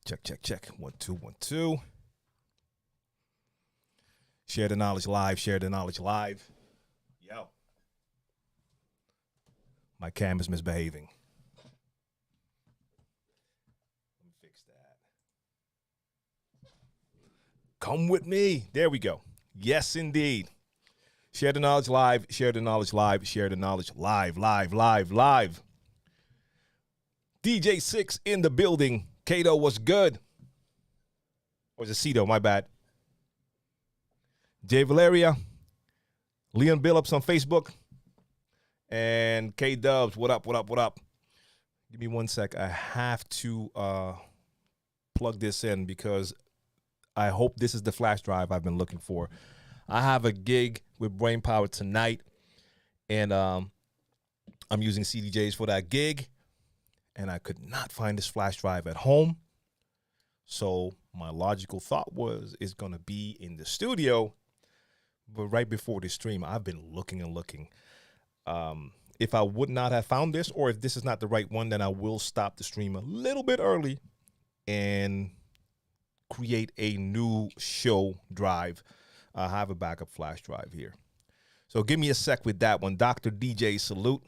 Check, check, check. 1, 2, 1, 2. Share the knowledge live. Share the knowledge live. Yo. My cam is misbehaving. Let me fix that. Come with me. There we go. Yes, indeed. Share the knowledge live. Share the knowledge live. Share the knowledge live. Live. DJ 6 in the building. Kato, what's good? Or is it Cito? My bad. Jay Valeria. Leon Billups on Facebook. And K Dubs, what up? Give me 1 sec. I have to plug this in because I hope this is the flash drive I've been looking for. I have a gig with Brainpower tonight, and I'm using CDJs for that gig, and I could not find this flash drive at home. So my logical thought was it's going to be in the studio, but right before the stream, I've been looking and looking. If I would not have found this, or if this is not the right one, then I will stop the stream a little bit early and create a new show drive. I have a backup flash drive here. So give me a sec with that one. Dr. DJ, salute.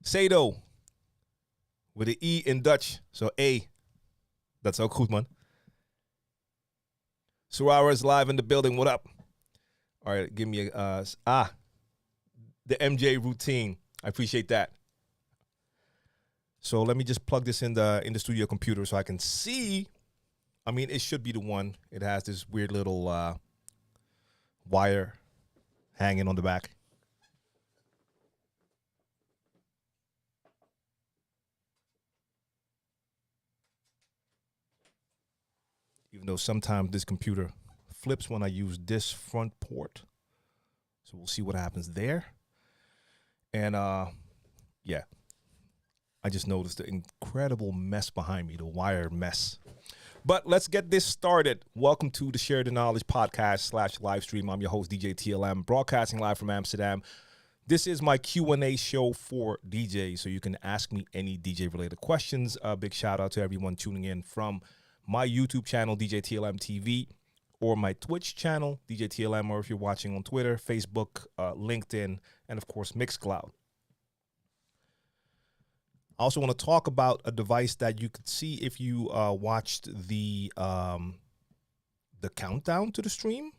Sado with an E in Dutch. So A. That's ook goed, man. Surara is live in the building. What up? All right, give me a the MJ routine. I appreciate that. So let me just plug this in the studio computer so I can see. I mean, it should be the one. It has this weird little wire hanging on the back. Even though sometimes this computer flips when I use this front port. So we'll see what happens there. And yeah, I just noticed the incredible mess behind me, the wire mess. But let's get this started. Welcome to the Share the Knowledge podcast / live stream. I'm your host, DJ TLM, broadcasting live from Amsterdam. This is my Q&A show for DJs, so you can ask me any DJ-related questions. A big shout-out to everyone tuning in from my YouTube channel, DJ TLM TV, or my Twitch channel, DJ TLM, or if you're watching on Twitter, Facebook, LinkedIn, and, of course, Mixcloud. I also want to talk about a device that you could see if you watched the countdown to the stream,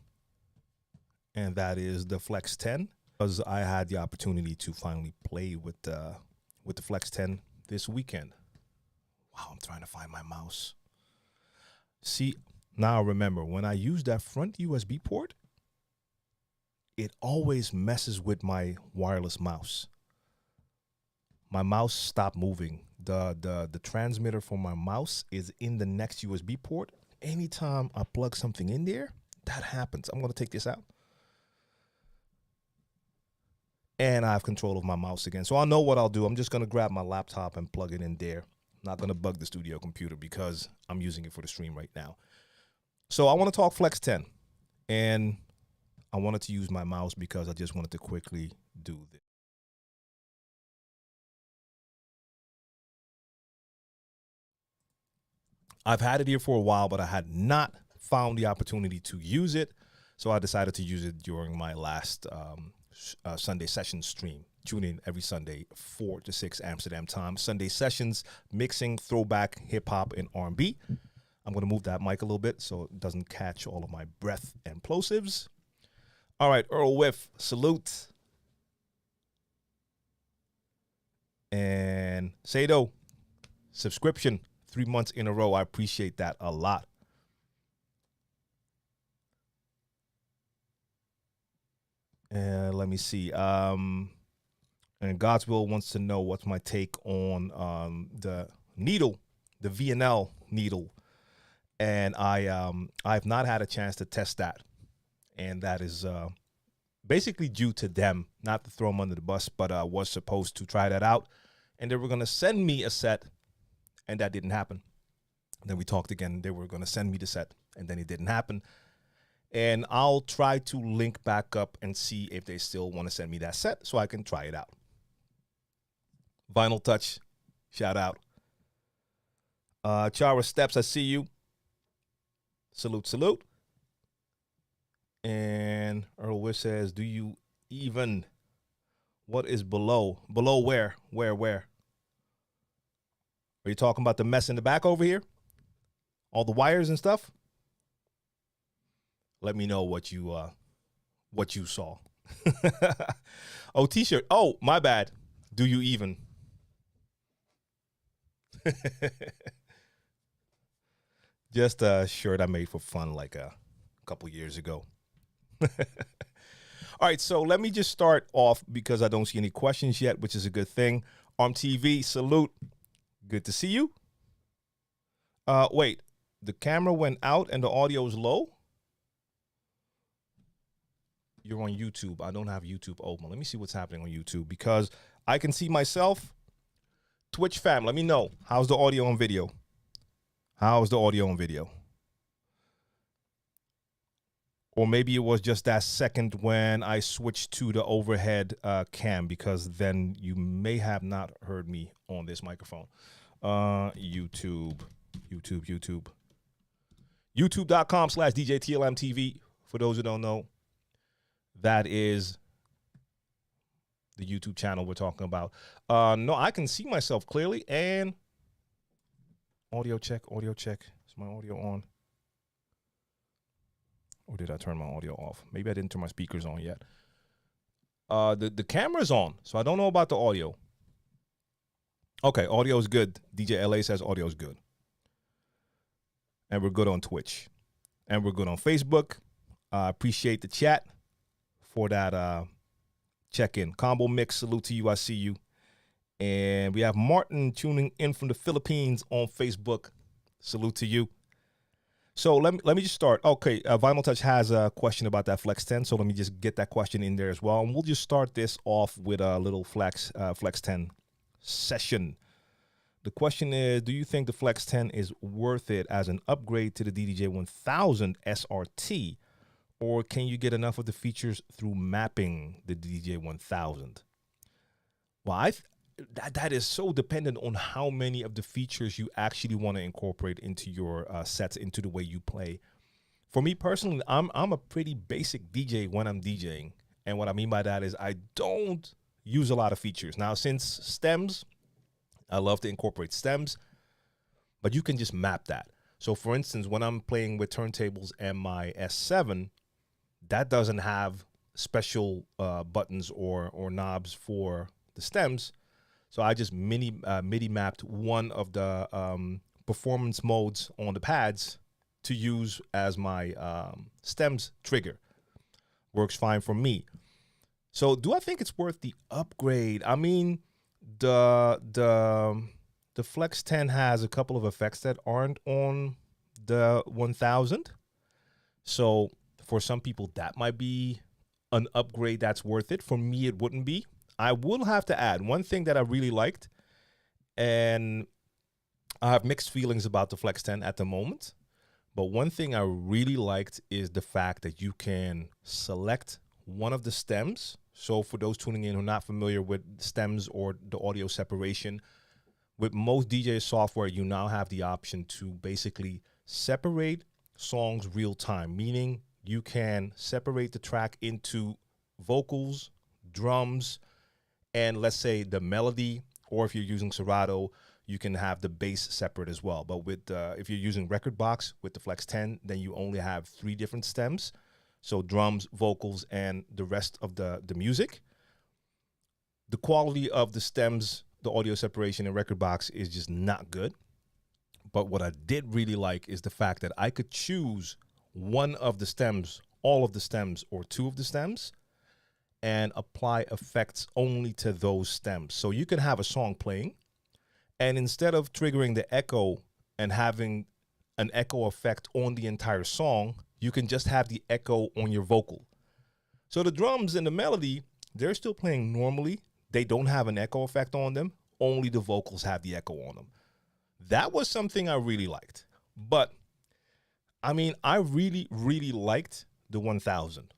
and that is the Flex 10. Because I had the opportunity to finally play with the Flex 10 this weekend. Wow, I'm trying to find my mouse. See, now remember, when I use that front USB port, it always messes with my wireless mouse. My mouse stopped moving. The transmitter for my mouse is in the next USB port. Anytime I plug something in there, that happens. I'm going to take this out. And I have control of my mouse again. So I know what I'll do. I'm just going to grab my laptop and plug it in there. I'm not going to bug the studio computer because I'm using it for the stream right now. So I want to talk Flex 10. And I wanted to use my mouse because I just wanted to quickly do this. I've had it here for a while, but I had not found the opportunity to use it. So I decided to use it during my last Sunday session stream. Tune in every Sunday, 4 to 6 Amsterdam time. Sunday sessions, mixing throwback, hip-hop, and R&B. I'm going to move that mic a little bit so it doesn't catch all of my breath and plosives. All right, Earl Whiff, salute. And Sado, subscription, 3 months in a row. I appreciate that a lot. And let me see. And God's Will wants to know what's my take on the needle, the VNL needle. And I've not had a chance to test that. And that is basically due to them, not to throw them under the bus, but I was supposed to try that out. And they were going to send me a set, and that didn't happen. And then we talked again. They were going to send me the set, and then it didn't happen. And I'll try to link back up and see if they still want to send me that set so I can try it out. Vinyl Touch, Shout out. Chara Steps, I see you. Salute, salute. And Earl Wish says, do you even, what is below? Below where? Where? Are you talking about the mess in the back over here? All the wires and stuff? Let me know what you saw. Oh, t-shirt. Oh, my bad. Do you even? Just a shirt I made for fun like a couple years ago. All right, so let me just start off because I don't see any questions yet, which is a good thing. TV, salute. Good to see you. Wait, the camera went out and the audio is low? You're on YouTube. I don't have YouTube open. Let me see what's happening on YouTube because I can see myself. Twitch fam, let me know. How's the audio and video? How's the audio and video? Or maybe it was just that second when I switched to the overhead cam because then you may have not heard me on this microphone. YouTube. YouTube.com/DJ TLM TV. For those who don't know, that is the YouTube channel we're talking about. No, I can see myself clearly and audio check. Is my audio on? Or did I turn my audio off? Maybe I didn't turn my speakers on yet. The camera's on, so I don't know about the audio. Okay, audio is good. DJ LA says audio is good. And we're good on Twitch. And we're good on Facebook. Appreciate the chat for that check-in. Combo Mix, salute to you. I see you. And we have Martin tuning in from the Philippines on Facebook. Salute to you. So let me just start. Okay, Vinyl Touch has a question about that Flex 10, so let me just get that question in there as well. And we'll just start this off with a little Flex 10 session. The question is, do you think the Flex 10 is worth it as an upgrade to the DDJ 1000 SRT, or can you get enough of the features through mapping the DDJ 1000? Well, that is so dependent on how many of the features you actually want to incorporate into your sets, into the way you play. For me personally, I'm a pretty basic DJ when I'm DJing. And what I mean by that is I don't use a lot of features. Now, since stems, I love to incorporate stems, but you can just map that. So for instance, when I'm playing with turntables and my S7, that doesn't have special buttons or knobs for the stems. So I just MIDI mapped one of the performance modes on the pads to use as my stems trigger. Works fine for me. So do I think it's worth the upgrade? I mean, the Flex 10 has a couple of effects that aren't on the 1000. So for some people, that might be an upgrade that's worth it. For me, it wouldn't be. I will have to add one thing that I really liked, and I have mixed feelings about the Flex 10 at the moment, but one thing I really liked is the fact that you can select one of the stems. So for those tuning in who are not familiar with stems or the audio separation, with most DJ software, you now have the option to basically separate songs real time, meaning you can separate the track into vocals, drums, and let's say the melody, or if you're using Serato, you can have the bass separate as well. But with if you're using Rekordbox with the Flex 10, then you only have 3 different stems. So drums, vocals, and the rest of the music. The quality of the stems, the audio separation in Rekordbox is just not good. But what I did really like is the fact that I could choose one of the stems, all of the stems, or 2 of the stems, and apply effects only to those stems. So you can have a song playing, and instead of triggering the echo and having an echo effect on the entire song, you can just have the echo on your vocal. So the drums and the melody, they're still playing normally. They don't have an echo effect on them. Only the vocals have the echo on them. That was something I really liked. But, I mean, I really, really liked the 1000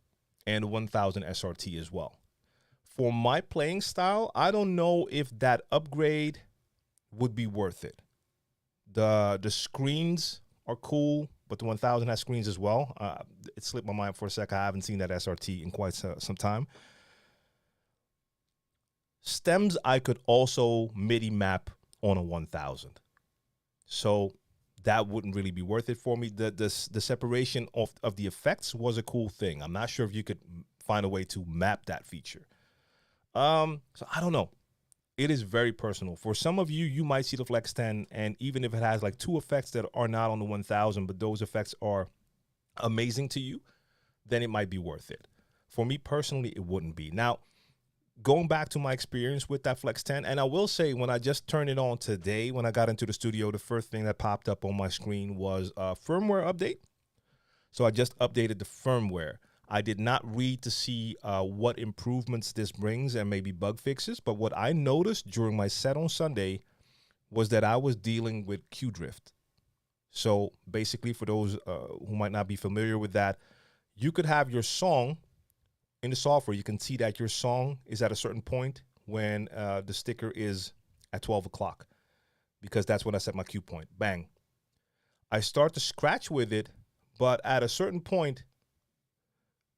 and the 1000 SRT as well. For my playing style, I don't know if that upgrade would be worth it. The screens are cool, but the 1000 has screens as well. It slipped my mind for a sec. I haven't seen that SRT in quite some time. Stems I could also MIDI map on a 1000. So that wouldn't really be worth it for me. The separation of the effects was a cool thing. I'm not sure if you could find a way to map that feature. So I don't know. It is very personal. For some of you, you might see the Flex 10, and even if it has like 2 effects that are not on the 1000, but those effects are amazing to you, then it might be worth it. For me personally, it wouldn't be. Now, going back to my experience with that Flex 10, and I will say when I just turned it on today, when I got into the studio, the first thing that popped up on my screen was a firmware update. So I just updated the firmware. I did not read to see what improvements this brings and maybe bug fixes, but what I noticed during my set on Sunday was that I was dealing with cue drift. So basically, for those who might not be familiar with that, you could have your song in the software. You can see that your song is at a certain point when the sticker is at 12 o'clock, because that's when I set my cue point. Bang. I start to scratch with it, but at a certain point,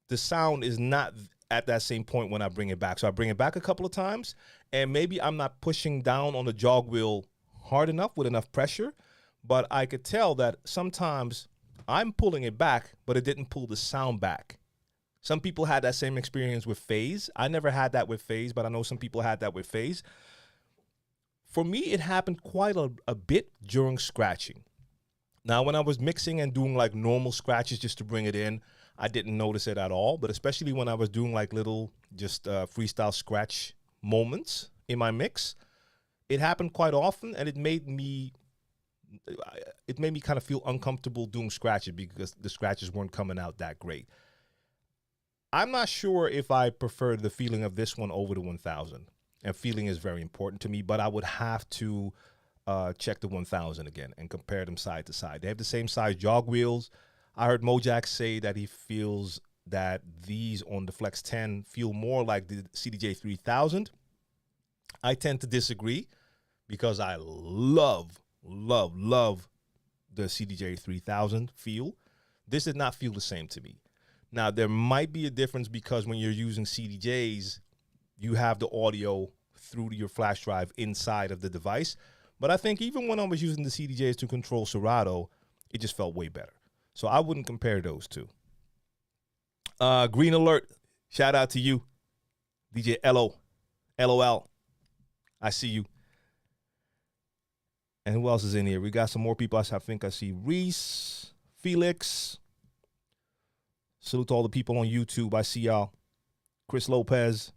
the sound is not at that same point when I bring it back. So I bring it back a couple of times, and maybe I'm not pushing down on the jog wheel hard enough with enough pressure, but I could tell that sometimes I'm pulling it back, but it didn't pull the sound back. Some people had that same experience with phase. I never had that with phase, but I know some people had that with phase. For me, it happened quite a bit during scratching. Now, when I was mixing and doing like normal scratches just to bring it in, I didn't notice it at all. But especially when I was doing like little just freestyle scratch moments in my mix, it happened quite often, and it made me kind of feel uncomfortable doing scratches because the scratches weren't coming out that great. I'm not sure if I prefer the feeling of this one over the 1000, and feeling is very important to me, but I would have to check the 1000 again and compare them side to side. They have the same size jog wheels. I heard Mojack say that he feels that these on the Flex 10 feel more like the CDJ 3000. I tend to disagree because I love the CDJ 3000 feel. This did not feel the same to me. Now, there might be a difference because when you're using CDJs, you have the audio through your flash drive inside of the device. But I think even when I was using the CDJs to control Serato, it just felt way better. So I wouldn't compare those two. Green Alert, shout out to you. DJ LOL. I see you. And who else is in here? We got some more people. I think I see Reese, Felix. Salute to all the people on YouTube. I see y'all. Chris Lopez.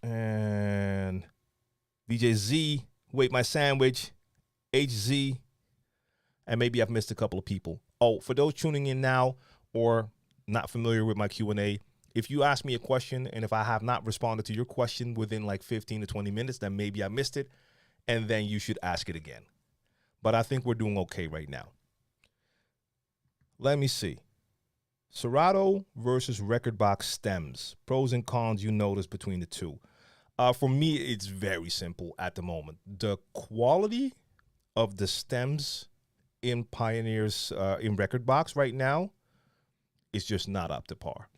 And DJ Z. Wait My Sandwich. HZ. And maybe I've missed a couple of people. Oh, for those tuning in now or not familiar with my Q&A, if you ask me a question and if I have not responded to your question within like 15 to 20 minutes, then maybe I missed it, and then you should ask it again. But I think we're doing okay right now. Let me see. Serato versus record box stems. Pros and cons you notice between the two. For me, it's very simple at the moment. The quality of the stems in Pioneer's in record box right now is just not up to par.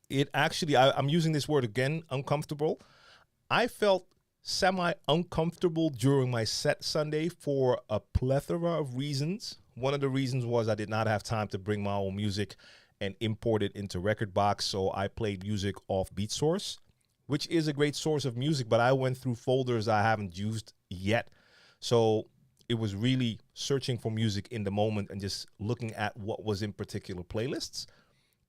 It actually, I'm using this word again, uncomfortable. I felt semi-uncomfortable during my set Sunday for a plethora of reasons. One of the reasons was I did not have time to bring my own music and import it into record box, so I played music off BeatSource, which is a great source of music, but I went through folders I haven't used yet. So it was really searching for music in the moment and just looking at what was in particular playlists.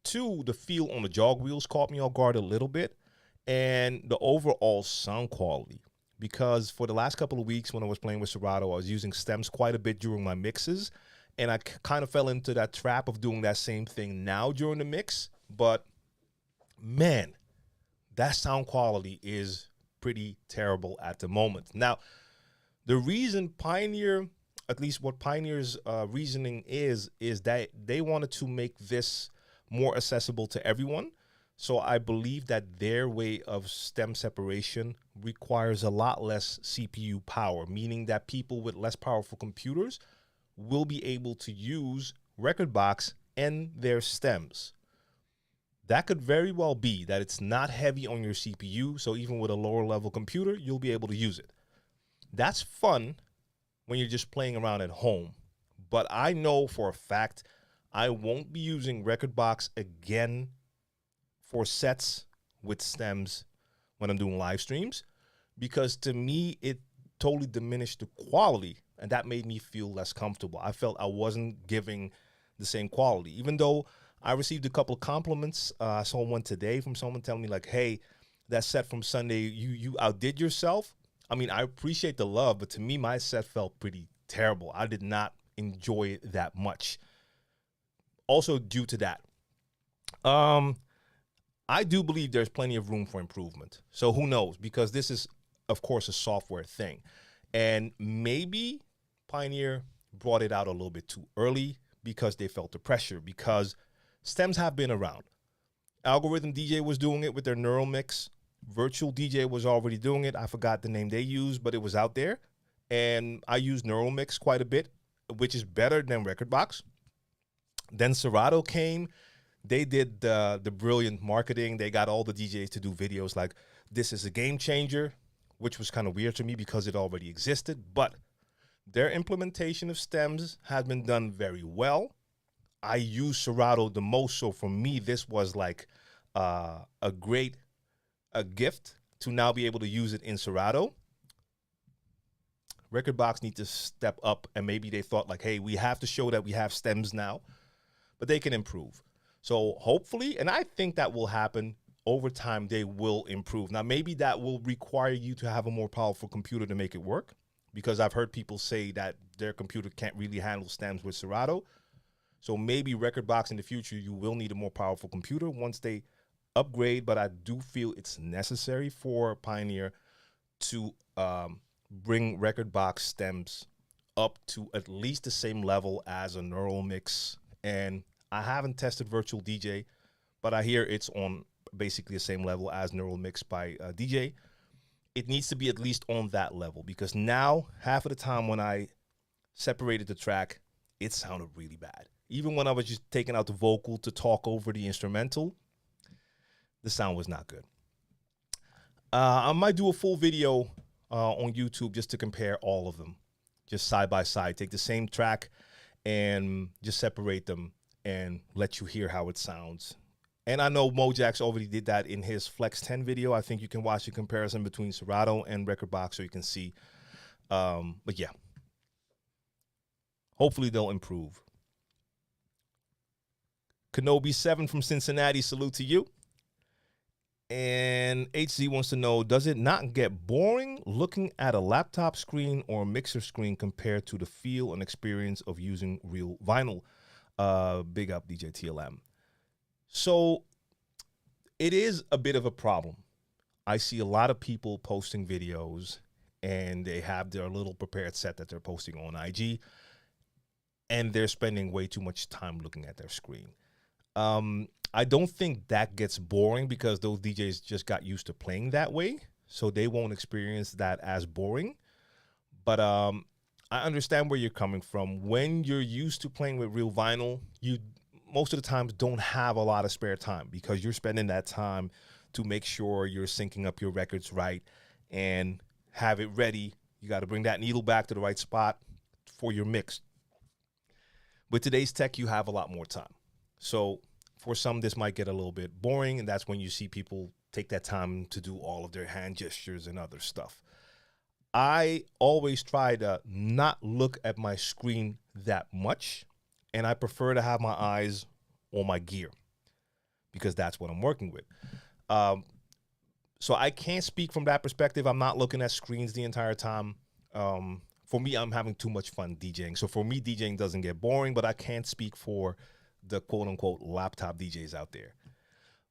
Two, the feel on the jog wheels caught me off guard a little bit, and the overall sound quality. Because for the last couple of weeks when I was playing with Serato, I was using stems quite a bit during my mixes, and I kind of fell into that trap of doing that same thing now during the mix. But man, that sound quality is pretty terrible at the moment. Now, the reason Pioneer, at least what Pioneer's reasoning is that they wanted to make this more accessible to everyone. So I believe that their way of stem separation requires a lot less CPU power, meaning that people with less powerful computers will be able to use Rekordbox and their stems. That could very well be that it's not heavy on your CPU, so even with a lower level computer, you'll be able to use it. That's fun when you're just playing around at home. But I know for a fact I won't be using Rekordbox again for sets with stems when I'm doing live streams, because to me, it totally diminished the quality, and that made me feel less comfortable. I felt I wasn't giving the same quality, even though I received a couple of compliments. I saw one today from someone telling me like, hey, that set from Sunday, you outdid yourself. I mean, I appreciate the love, but to me, my set felt pretty terrible. I did not enjoy it that much. Also due to that. I do believe there's plenty of room for improvement. So who knows? Because this is, of course, a software thing. And maybe Pioneer brought it out a little bit too early because they felt the pressure, because stems have been around. Algorithm DJ was doing it with their neural mix. Virtual DJ was already doing it. I forgot the name they used, but it was out there. And I use neural mix quite a bit, which is better than Rekordbox. Then Serato came. They did the brilliant marketing. They got all the DJs to do videos like, this is a game changer, which was kind of weird to me because it already existed. But their implementation of stems has been done very well. I use Serato the most, so for me, this was like a gift to now be able to use it in Serato. Rekordbox need to step up, and maybe they thought like, hey, we have to show that we have stems now, but they can improve. So hopefully, and I think that will happen over time, they will improve. Now, maybe that will require you to have a more powerful computer to make it work, because I've heard people say that their computer can't really handle stems with Serato. So maybe Rekordbox in the future, you will need a more powerful computer once they upgrade, but I do feel it's necessary for Pioneer to bring Rekordbox stems up to at least the same level as a neural mix. And I haven't tested Virtual DJ, but I hear it's on basically the same level as neural mix by DJ. It needs to be at least on that level, because now half of the time when I separated the track, it sounded really bad. Even when I was just taking out the vocal to talk over the instrumental, the sound was not good. I might do a full video on YouTube just to compare all of them, just side by side. Take the same track and just separate them and let you hear how it sounds. And I know Mojax already did that in his Flex 10 video. I think you can watch the comparison between Serato and Rekordbox so you can see. But yeah, hopefully they'll improve. Kenobi7 from Cincinnati, salute to you. And HZ wants to know, does it not get boring looking at a laptop screen or mixer screen compared to the feel and experience of using real vinyl? Big up DJ TLM. So it is a bit of a problem. I see a lot of people posting videos and they have their little prepared set that they're posting on IG, and they're spending way too much time looking at their screen. I don't think that gets boring because those DJs just got used to playing that way, so they won't experience that as boring. But I understand where you're coming from. When you're used to playing with real vinyl, you most of the times don't have a lot of spare time because you're spending that time to make sure you're syncing up your records right and have it ready. You got to bring that needle back to the right spot for your mix. With today's tech, you have a lot more time. So for some, this might get a little bit boring, and that's when you see people take that time to do all of their hand gestures and other stuff. I always try to not look at my screen that much, and I prefer to have my eyes on my gear because that's what I'm working with. So I can't speak from that perspective. I'm not looking at screens the entire time. For me, I'm having too much fun DJing. So for me, DJing doesn't get boring, but I can't speak for the quote-unquote laptop DJs out there.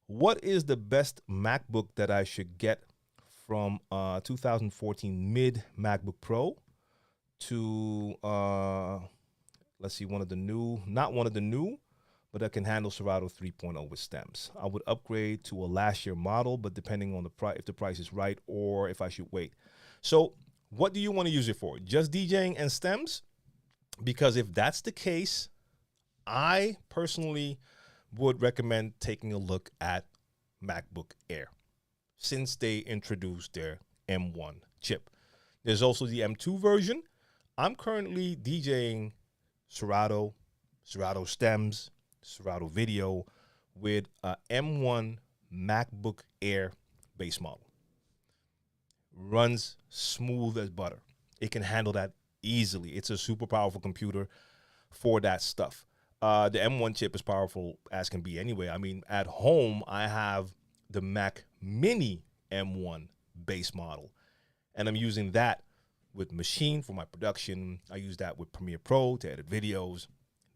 What is the best MacBook that I should get from 2014 mid MacBook Pro to, let's see, not one of the new, but that can handle Serato 3.0 with stems. I would upgrade to a last year model, but depending on the price, if the price is right or if I should wait. So what do you want to use it for? Just DJing and stems? Because if that's the case, I personally would recommend taking a look at MacBook Air since they introduced their M1 chip. There's also the M2 version. I'm currently DJing Serato, Serato stems, Serato video with a M1 MacBook Air base model. Runs smooth as butter. It can handle that easily. It's a super powerful computer for that stuff. The M1 chip is powerful as can be anyway. I mean, at home, I have the Mac Mini M1 base model, and I'm using that with Machine for my production. I use that with Premiere Pro to edit videos.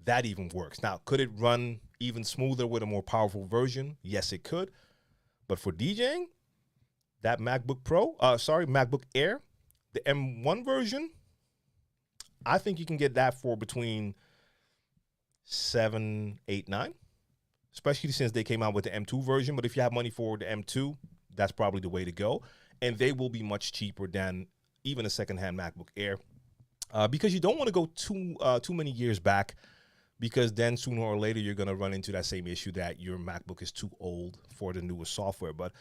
That even works. Now, could it run even smoother with a more powerful version? Yes, it could. But for DJing, that MacBook Air, the M1 version, I think you can get that for between 7, 8, 9, especially since they came out with the M2 version. But if you have money for the M2, that's probably the way to go. And they will be much cheaper than even a secondhand MacBook Air, because you don't want to go too many years back, because then sooner or later you're going to run into that same issue that your MacBook is too old for the newest software. But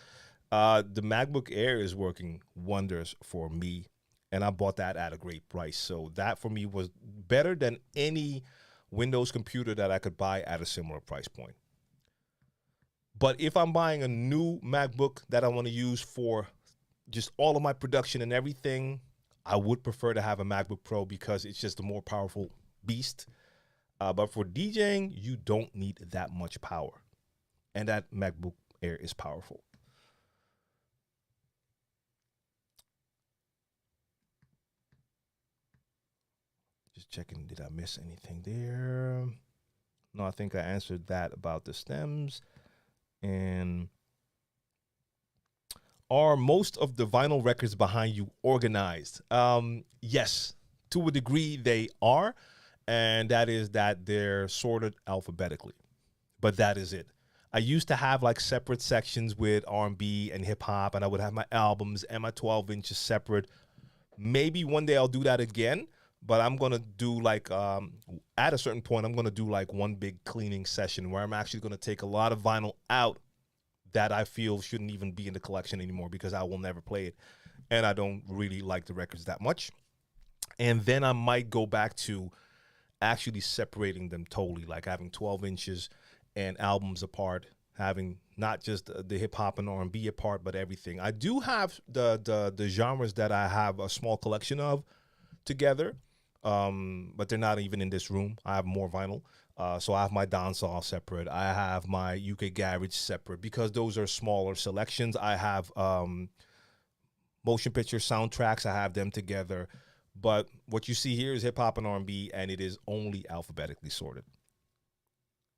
the MacBook Air is working wonders for me, and I bought that at a great price. So that for me was better than any Windows computer that I could buy at a similar price point. But if I'm buying a new MacBook that I want to use for just all of my production and everything, I would prefer to have a MacBook Pro because it's just a more powerful beast. But for DJing, you don't need that much power. And that MacBook Air is powerful. Just checking, did I miss anything there? No, I think I answered that about the stems. And are most of the vinyl records behind you organized? Yes, to a degree they are. And that is that they're sorted alphabetically. But that is it. I used to have like separate sections with R&B and hip hop, and I would have my albums and my 12 inches separate. Maybe one day I'll do that again, but I'm going to do like, at a certain point, I'm going to do like one big cleaning session where I'm actually going to take a lot of vinyl out that I feel shouldn't even be in the collection anymore because I will never play it. And I don't really like the records that much. And then I might go back to actually separating them totally, like having 12 inches and albums apart, having not just the hip hop and R&B apart, but everything. I do have the genres that I have a small collection of together, but they're not even in this room. I have more vinyl. So I have my dancehall separate. I have my UK garage separate because those are smaller selections. I have motion picture soundtracks. I have them together. But what you see here is hip hop and R&B, and it is only alphabetically sorted.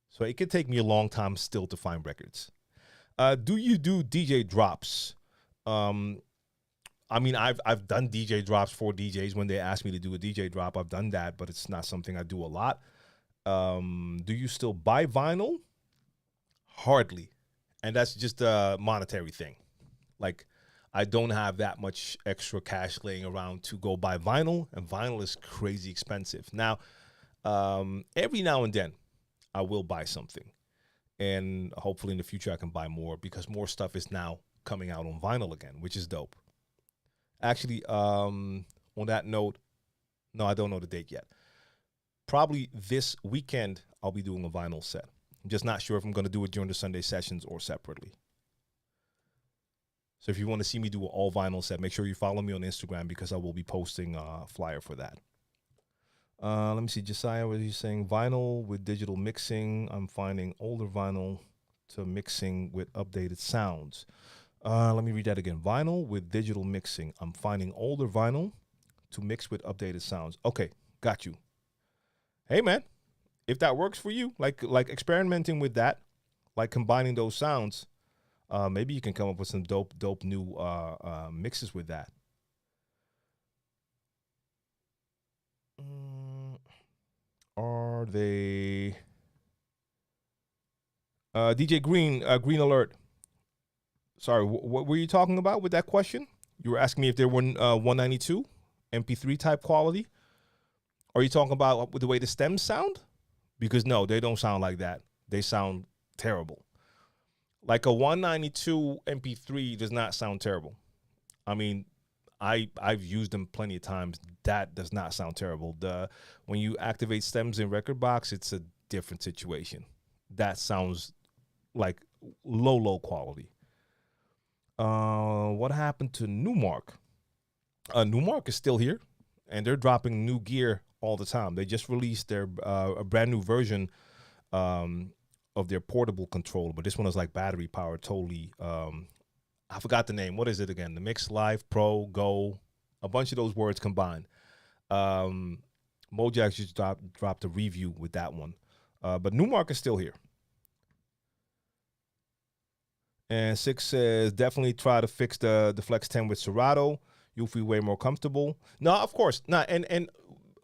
So it could take me a long time still to find records. Do you do DJ drops? I mean, I've done DJ drops for DJs when they ask me to do a DJ drop. I've done that, but it's not something I do a lot. Do you still buy vinyl? Hardly. And that's just a monetary thing. Like, I don't have that much extra cash laying around to go buy vinyl, and vinyl is crazy expensive. Now, every now and then, I will buy something, and hopefully in the future I can buy more because more stuff is now coming out on vinyl again, which is dope. Actually, on that note, no, I don't know the date yet. Probably this weekend, I'll be doing a vinyl set. I'm just not sure if I'm going to do it during the Sunday sessions or separately. So if you want to see me do an all vinyl set, make sure you follow me on Instagram because I will be posting a flyer for that. Let me see, Josiah, what are you saying? Vinyl with digital mixing. I'm finding older vinyl to mixing with updated sounds. Let me read that again. Vinyl with digital mixing. I'm finding older vinyl to mix with updated sounds. Okay, got you. Hey, man, if that works for you, like experimenting with that, like combining those sounds, maybe you can come up with some dope new mixes with that. Are they DJ Green, Green Alert. Sorry, what were you talking about with that question? You were asking me if there were 192 MP3 type quality. Are you talking about with the way the stems sound? Because no, they don't sound like that. They sound terrible. Like a 192 MP3 does not sound terrible. I mean, I've used them plenty of times. That does not sound terrible. When you activate stems in Rekordbox, it's a different situation. That sounds like low quality. What happened to Newmark? Newmark is still here, and they're dropping new gear all the time. They just released their a brand new version of their portable controller, but this one is like battery powered totally. I forgot the name. What is it again? The Mix Live Pro Go, a bunch of those words combined. Mojax just dropped a review with that one, but Newmark is still here. And 6 says, definitely try to fix the Flex 10 with Serato. You'll feel way more comfortable. No, of course not. And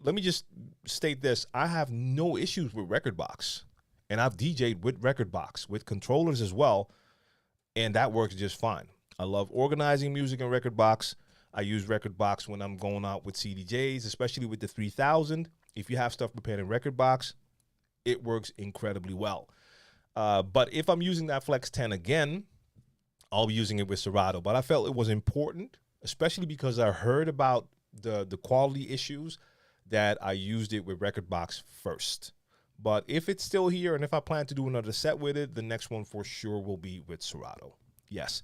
let me just state this. I have no issues with Rekordbox. And I've DJ'd with Rekordbox, with controllers as well. And that works just fine. I love organizing music in Rekordbox. I use Rekordbox when I'm going out with CDJs, especially with the 3000. If you have stuff prepared in Rekordbox, it works incredibly well. But if I'm using that Flex 10 again, I'll be using it with Serato. But I felt it was important, especially because I heard about the quality issues, that I used it with Rekordbox first. But if it's still here and if I plan to do another set with it, the next one for sure will be with Serato. Yes.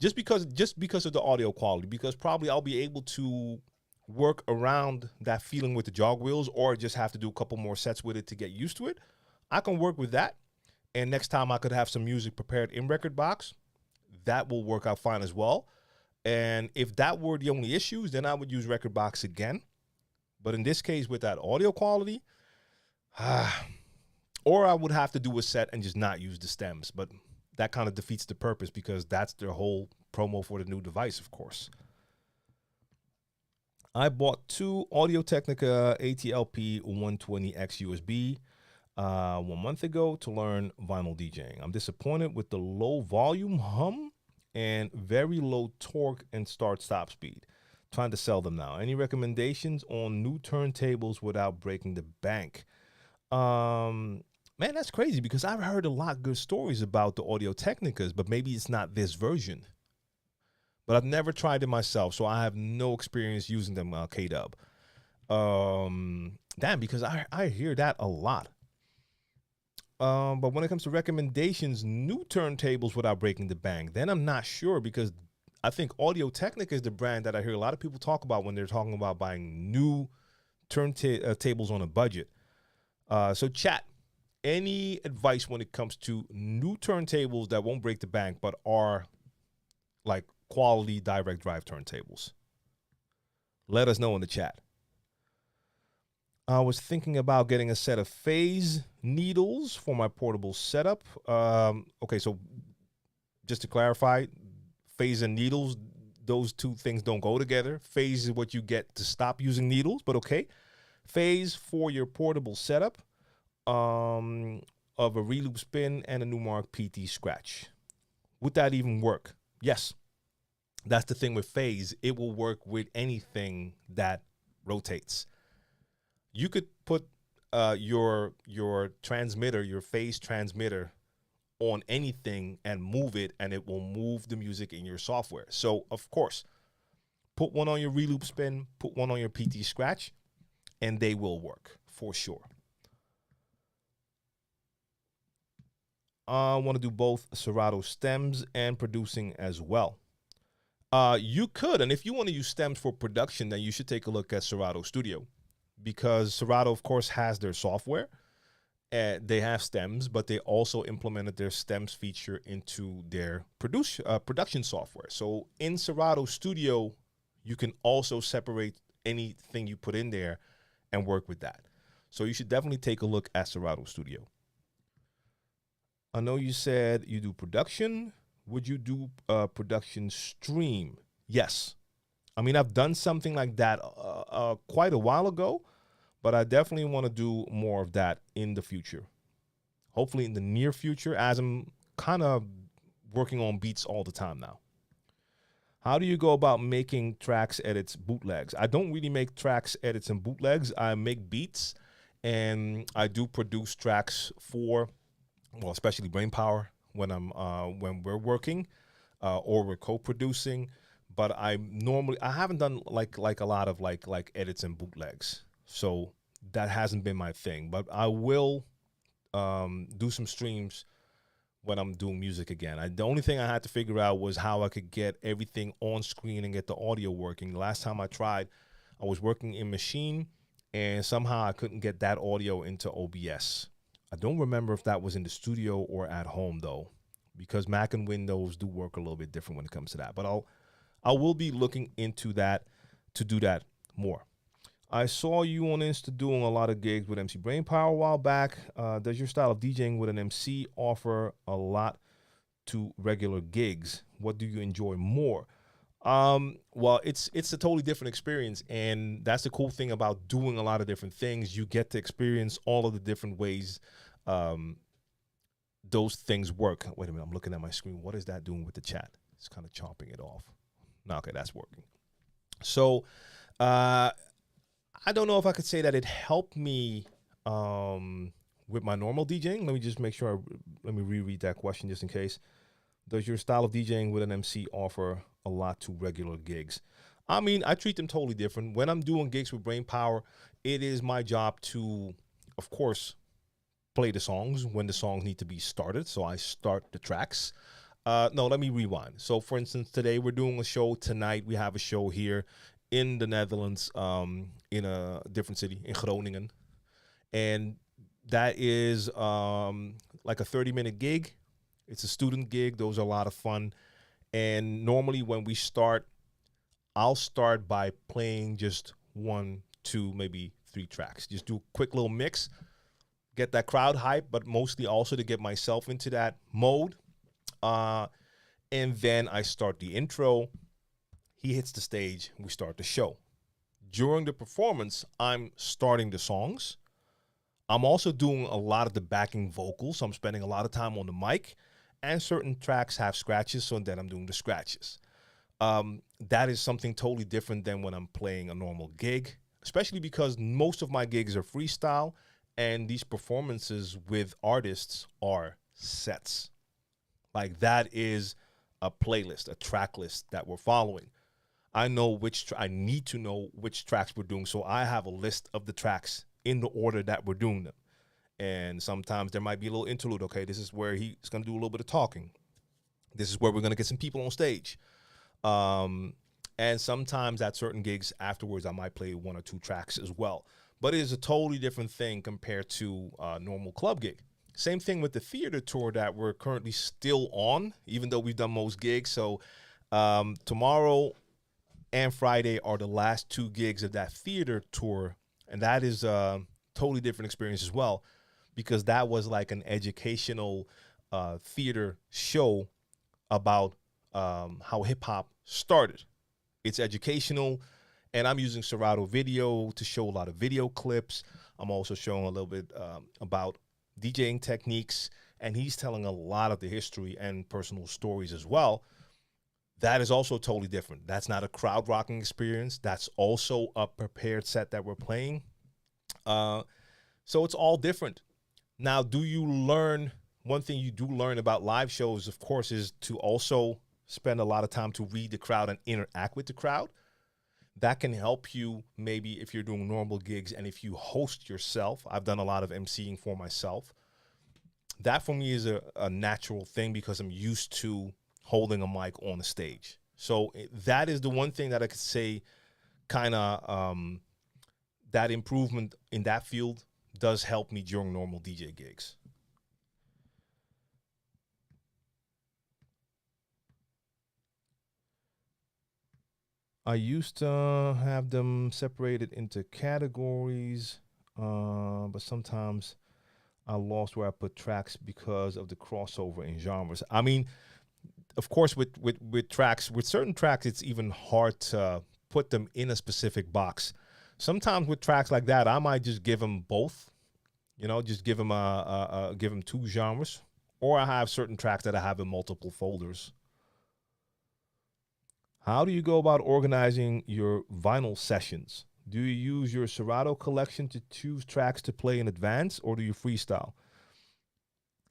Just because of the audio quality, because probably I'll be able to work around that feeling with the jog wheels, or just have to do a couple more sets with it to get used to it. I can work with that. And next time I could have some music prepared in Rekordbox, that will work out fine as well. And if that were the only issues, then I would use Rekordbox again. But in this case, with that audio quality, or I would have to do a set and just not use the stems. But that kind of defeats the purpose, because that's their whole promo for the new device, of course. I bought 2 Audio-Technica ATLP 120X USB 1 month ago to learn vinyl DJing. I'm disappointed with the low volume hum and very low torque and start-stop speed. Trying to sell them now. Any recommendations on new turntables without breaking the bank? Man, that's crazy, because I've heard a lot of good stories about the Audio-Technicas, but maybe it's not this version. But I've never tried it myself, so I have no experience using them, K-Dub. Damn, because I hear that a lot. But when it comes to recommendations, new turntables without breaking the bank, then I'm not sure, because I think Audio-Technica is the brand that I hear a lot of people talk about when they're talking about buying new turntables on a budget. So chat, any advice when it comes to new turntables that won't break the bank but are like quality direct drive turntables? Let us know in the chat. I was thinking about getting a set of phase needles for my portable setup. Okay, so just to clarify, phase and needles, those two things don't go together. Phase is what you get to stop using needles, but okay. Phase for your portable setup of a reloop spin and a Newmark PT scratch. Would that even work? Yes. That's the thing with phase. It will work with anything that rotates. You could put your transmitter, your phase transmitter, on anything and move it, and it will move the music in your software. So, of course, put one on your reloop spin, put one on your PT scratch, and they will work for sure. I want to do both Serato stems and producing as well. You could, and if you want to use stems for production, then you should take a look at Serato Studio, because Serato, of course, has their software. They have stems, but they also implemented their stems feature into their production software. So in Serato Studio, you can also separate anything you put in there and work with that. So you should definitely take a look at Serato Studio. I know you said you do production. Would you do a production stream? Yes. I mean, I've done something like that quite a while ago, but I definitely want to do more of that in the future. hopefully in the near future, as I'm kind of working on beats all the time now. How do you go about making tracks, edits, bootlegs? I don't really make tracks, edits, and bootlegs. I make beats, and I do produce tracks for, well, especially Brainpower when we're working, or we're co-producing. But I haven't done like a lot of like edits and bootlegs, so that hasn't been my thing. But I will do some streams when I'm doing music again. The only thing I had to figure out was how I could get everything on screen and get the audio working. The last time I tried, I was working in Machine, and somehow I couldn't get that audio into OBS. I don't remember if that was in the studio or at home though, because Mac and Windows do work a little bit different when it comes to that. But I will be looking into that to do that more. I saw you on Insta doing a lot of gigs with MC Brainpower a while back. Does your style of DJing with an MC offer a lot to regular gigs? What do you enjoy more? Well, it's a totally different experience, and that's the cool thing about doing a lot of different things. You get to experience all of the different ways those things work. Wait a minute, I'm looking at my screen. What is that doing with the chat? It's kind of chopping it off. No, okay, that's working. So, I don't know if I could say that it helped me with my normal DJing. Let me just make sure, let me reread that question just in case. Does your style of DJing with an MC offer a lot to regular gigs? I mean, I treat them totally different. When I'm doing gigs with Brainpower, it is my job to, of course, play the songs when the songs need to be started. So I start the tracks. No, let me rewind. So, for instance, today we're doing a show. Tonight we have a show here in the Netherlands, in a different city, in Groningen. And that is like a 30-minute gig. It's a student gig. Those are a lot of fun. And normally when we start, I'll start by playing just 1, 2, maybe 3 tracks. Just do a quick little mix, get that crowd hype, but mostly also to get myself into that mode. And then I start the intro. He hits the stage, we start the show. During the performance, I'm starting the songs. I'm also doing a lot of the backing vocals, so I'm spending a lot of time on the mic, and certain tracks have scratches, so then I'm doing the scratches. That is something totally different than when I'm playing a normal gig, especially because most of my gigs are freestyle, and these performances with artists are sets. Like, that is a playlist, a track list that we're following. I know I need to know which tracks we're doing, so I have a list of the tracks in the order that we're doing them. And sometimes there might be a little interlude. Okay, this is where he's going to do a little bit of talking. This is where we're going to get some people on stage. And sometimes at certain gigs afterwards, I might play 1 or 2 tracks as well. But it is a totally different thing compared to a normal club gig. Same thing with the theater tour that we're currently still on, even though we've done most gigs. So tomorrow and Friday are the last 2 gigs of that theater tour. And that is a totally different experience as well, because that was like an educational theater show about how hip hop started. It's educational, and I'm using Serato Video to show a lot of video clips. I'm also showing a little bit about DJing techniques, and he's telling a lot of the history and personal stories as well. That is also totally different. That's not a crowd rocking experience. That's also a prepared set that we're playing. So it's all different. Now, do you learn? One thing you do learn about live shows, of course, is to also spend a lot of time to read the crowd and interact with the crowd. That can help you maybe if you're doing normal gigs and if you host yourself. I've done a lot of emceeing for myself. That for me is a natural thing because I'm used to holding a mic on the stage. So that is the one thing that I could say kind of that improvement in that field does help me during normal DJ gigs. I used to have them separated into categories, but sometimes I lost where I put tracks because of the crossover in genres. I mean, of course, with tracks, with certain tracks, it's even hard to put them in a specific box. Sometimes with tracks like that, I might just give them both Just give them two genres, or I have certain tracks that I have in multiple folders. How do you go about organizing your vinyl sessions? Do you use your Serato collection to choose tracks to play in advance, or do you freestyle?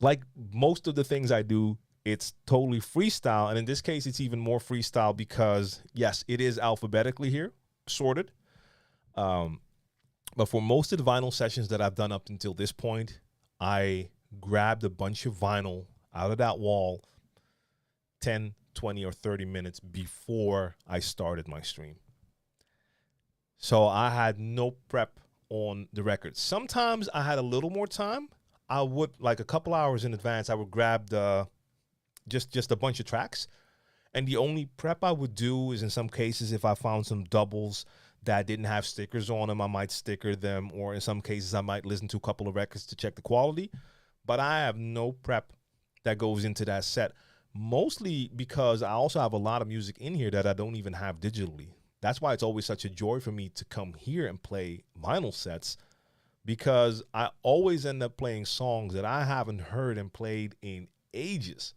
Like most of the things I do, it's totally freestyle. And in this case, it's even more freestyle because, yes, it is alphabetically here, sorted. Um, but for most of the vinyl sessions that I've done up until this point, I grabbed a bunch of vinyl out of that wall 10, 20, or 30 minutes before I started my stream. So I had no prep on the record. Sometimes I had a little more time. I would, like a couple hours in advance, I would grab just a bunch of tracks. And the only prep I would do is in some cases, if I found some doubles that didn't have stickers on them, I might sticker them. Or in some cases, I might listen to a couple of records to check the quality. But I have no prep that goes into that set. Mostly because I also have a lot of music in here that I don't even have digitally. That's why it's always such a joy for me to come here and play vinyl sets, because I always end up playing songs that I haven't heard and played in ages.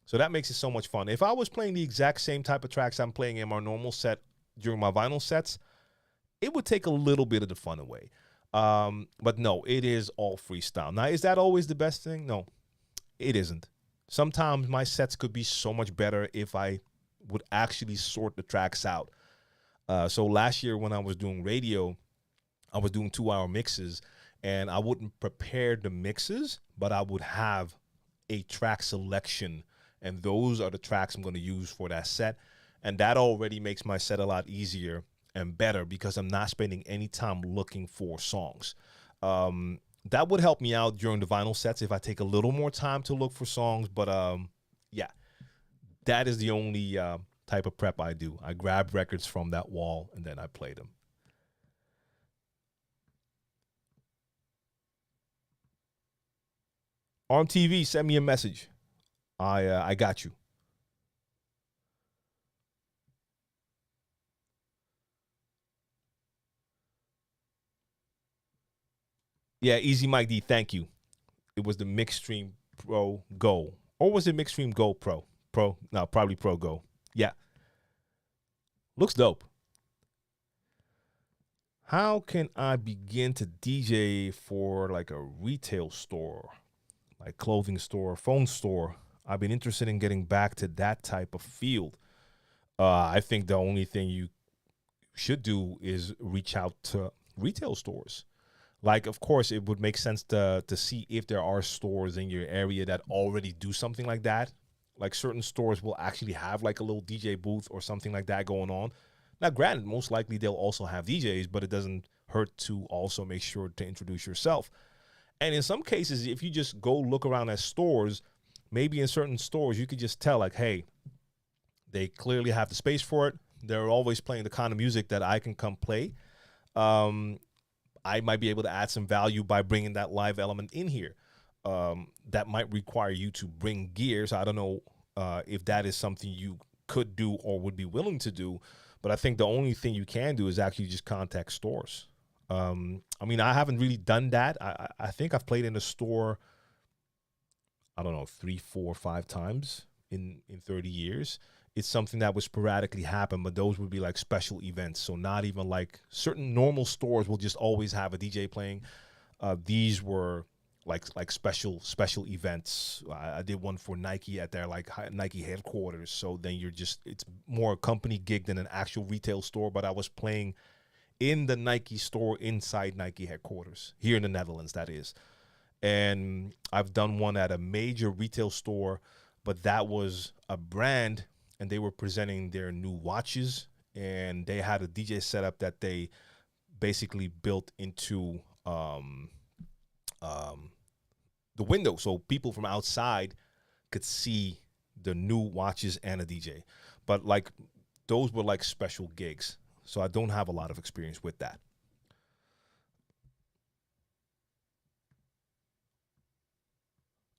So that makes it so much fun. If I was playing the exact same type of tracks I'm playing in my normal set during my vinyl sets, it would take a little bit of the fun away. But no, it is all freestyle. Now, is that always the best thing? No, it isn't. Sometimes my sets could be so much better if I would actually sort the tracks out. So last year when I was doing radio, I was doing 2-hour mixes, and I wouldn't prepare the mixes, but I would have a track selection, and those are the tracks I'm going to use for that set. And that already makes my set a lot easier and better because I'm not spending any time looking for songs. That would help me out during the vinyl sets if I take a little more time to look for songs. But yeah, that is the only type of prep I do. I grab records from that wall and then I play them. On TV, send me a message. I got you. Yeah, Easy Mike D, thank you. It was the Mixstream Pro Go. Or was it Mixstream Go Pro? Pro? No, probably Pro Go. Yeah. Looks dope. How can I begin to DJ for like a retail store, like clothing store, phone store? I've been interested in getting back to that type of field. I think the only thing you should do is reach out to retail stores. Like, of course, it would make sense to see if there are stores in your area that already do something like that. Like certain stores will actually have like a little DJ booth or something like that going on. Now, granted, most likely they'll also have DJs, but it doesn't hurt to also make sure to introduce yourself. And in some cases, if you just go look around at stores, maybe in certain stores, you could just tell like, hey, they clearly have the space for it. They're always playing the kind of music that I can come play. I might be able to add some value by bringing that live element in here. That might require you to bring gear. So I don't know if that is something you could do or would be willing to do. But I think the only thing you can do is actually just contact stores. I mean, I haven't really done that. I think I've played in a store, I don't know, 3, 4, 5 times in 30 years. It's something that would sporadically happen, but those would be like special events. So not even like certain normal stores will just always have a DJ playing. These were like special events. I did one for Nike at their like Nike headquarters. So then it's more a company gig than an actual retail store. But I was playing in the Nike store inside Nike headquarters here in the Netherlands, that is. And I've done one at a major retail store, but that was a brand, and they were presenting their new watches, and they had a DJ setup that they basically built into the window, so people from outside could see the new watches and a DJ. But like those were like special gigs, so I don't have a lot of experience with that.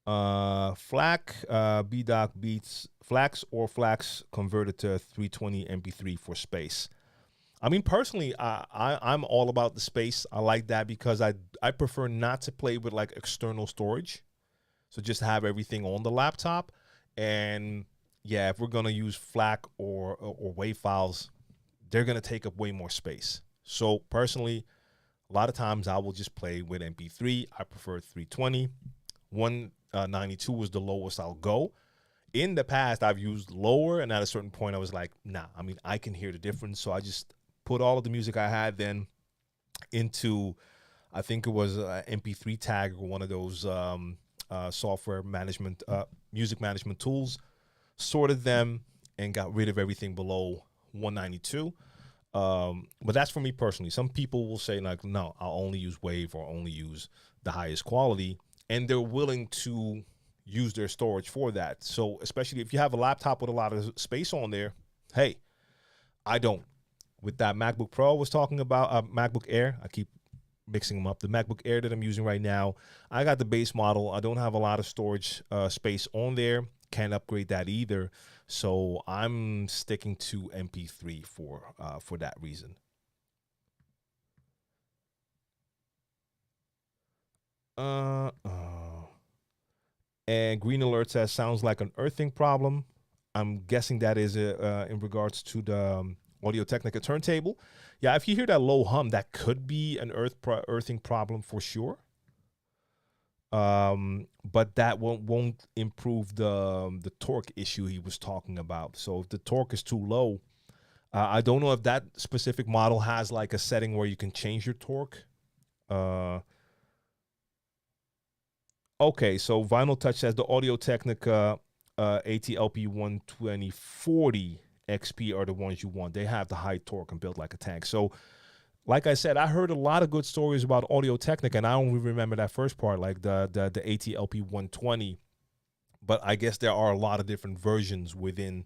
FLAC, B-Doc Beats, Flax or Flax converted to 320 MP3 for space. I mean, personally, I'm all about the space. I like that because I prefer not to play with like external storage. So just have everything on the laptop. And yeah, if we're gonna use FLAC or WAV files, they're gonna take up way more space. So personally, a lot of times I will just play with MP3. I prefer 320. 192 was the lowest I'll go. In the past, I've used lower, and at a certain point, I was like, nah, I mean, I can hear the difference. So I just put all of the music I had then into, I think it was MP3 tag or one of those software management, music management tools, sorted them, and got rid of everything below 192. But that's for me personally. Some people will say like, no, I'll only use wave or only use the highest quality, and they're willing to use their storage for that. So especially if you have a laptop with a lot of space on there, hey, I don't. With that MacBook Pro I was talking about, MacBook Air, I keep mixing them up. The MacBook Air that I'm using right now, I got the base model. I don't have a lot of storage space on there. Can't upgrade that either. So I'm sticking to MP3 for that reason. And Green Alert says sounds like an earthing problem. I'm guessing that is in regards to the Audio Technica turntable. Yeah, if you hear that low hum, that could be an earthing problem for sure. But that won't improve the torque issue he was talking about. So if the torque is too low, I don't know if that specific model has like a setting where you can change your torque. Okay, so Vinyl Touch says the Audio Technica ATLP 12040 XP are the ones you want. They have the high torque and built like a tank. So, like I said, I heard a lot of good stories about Audio Technica, and I only remember that first part, like the ATLP 120. But I guess there are a lot of different versions within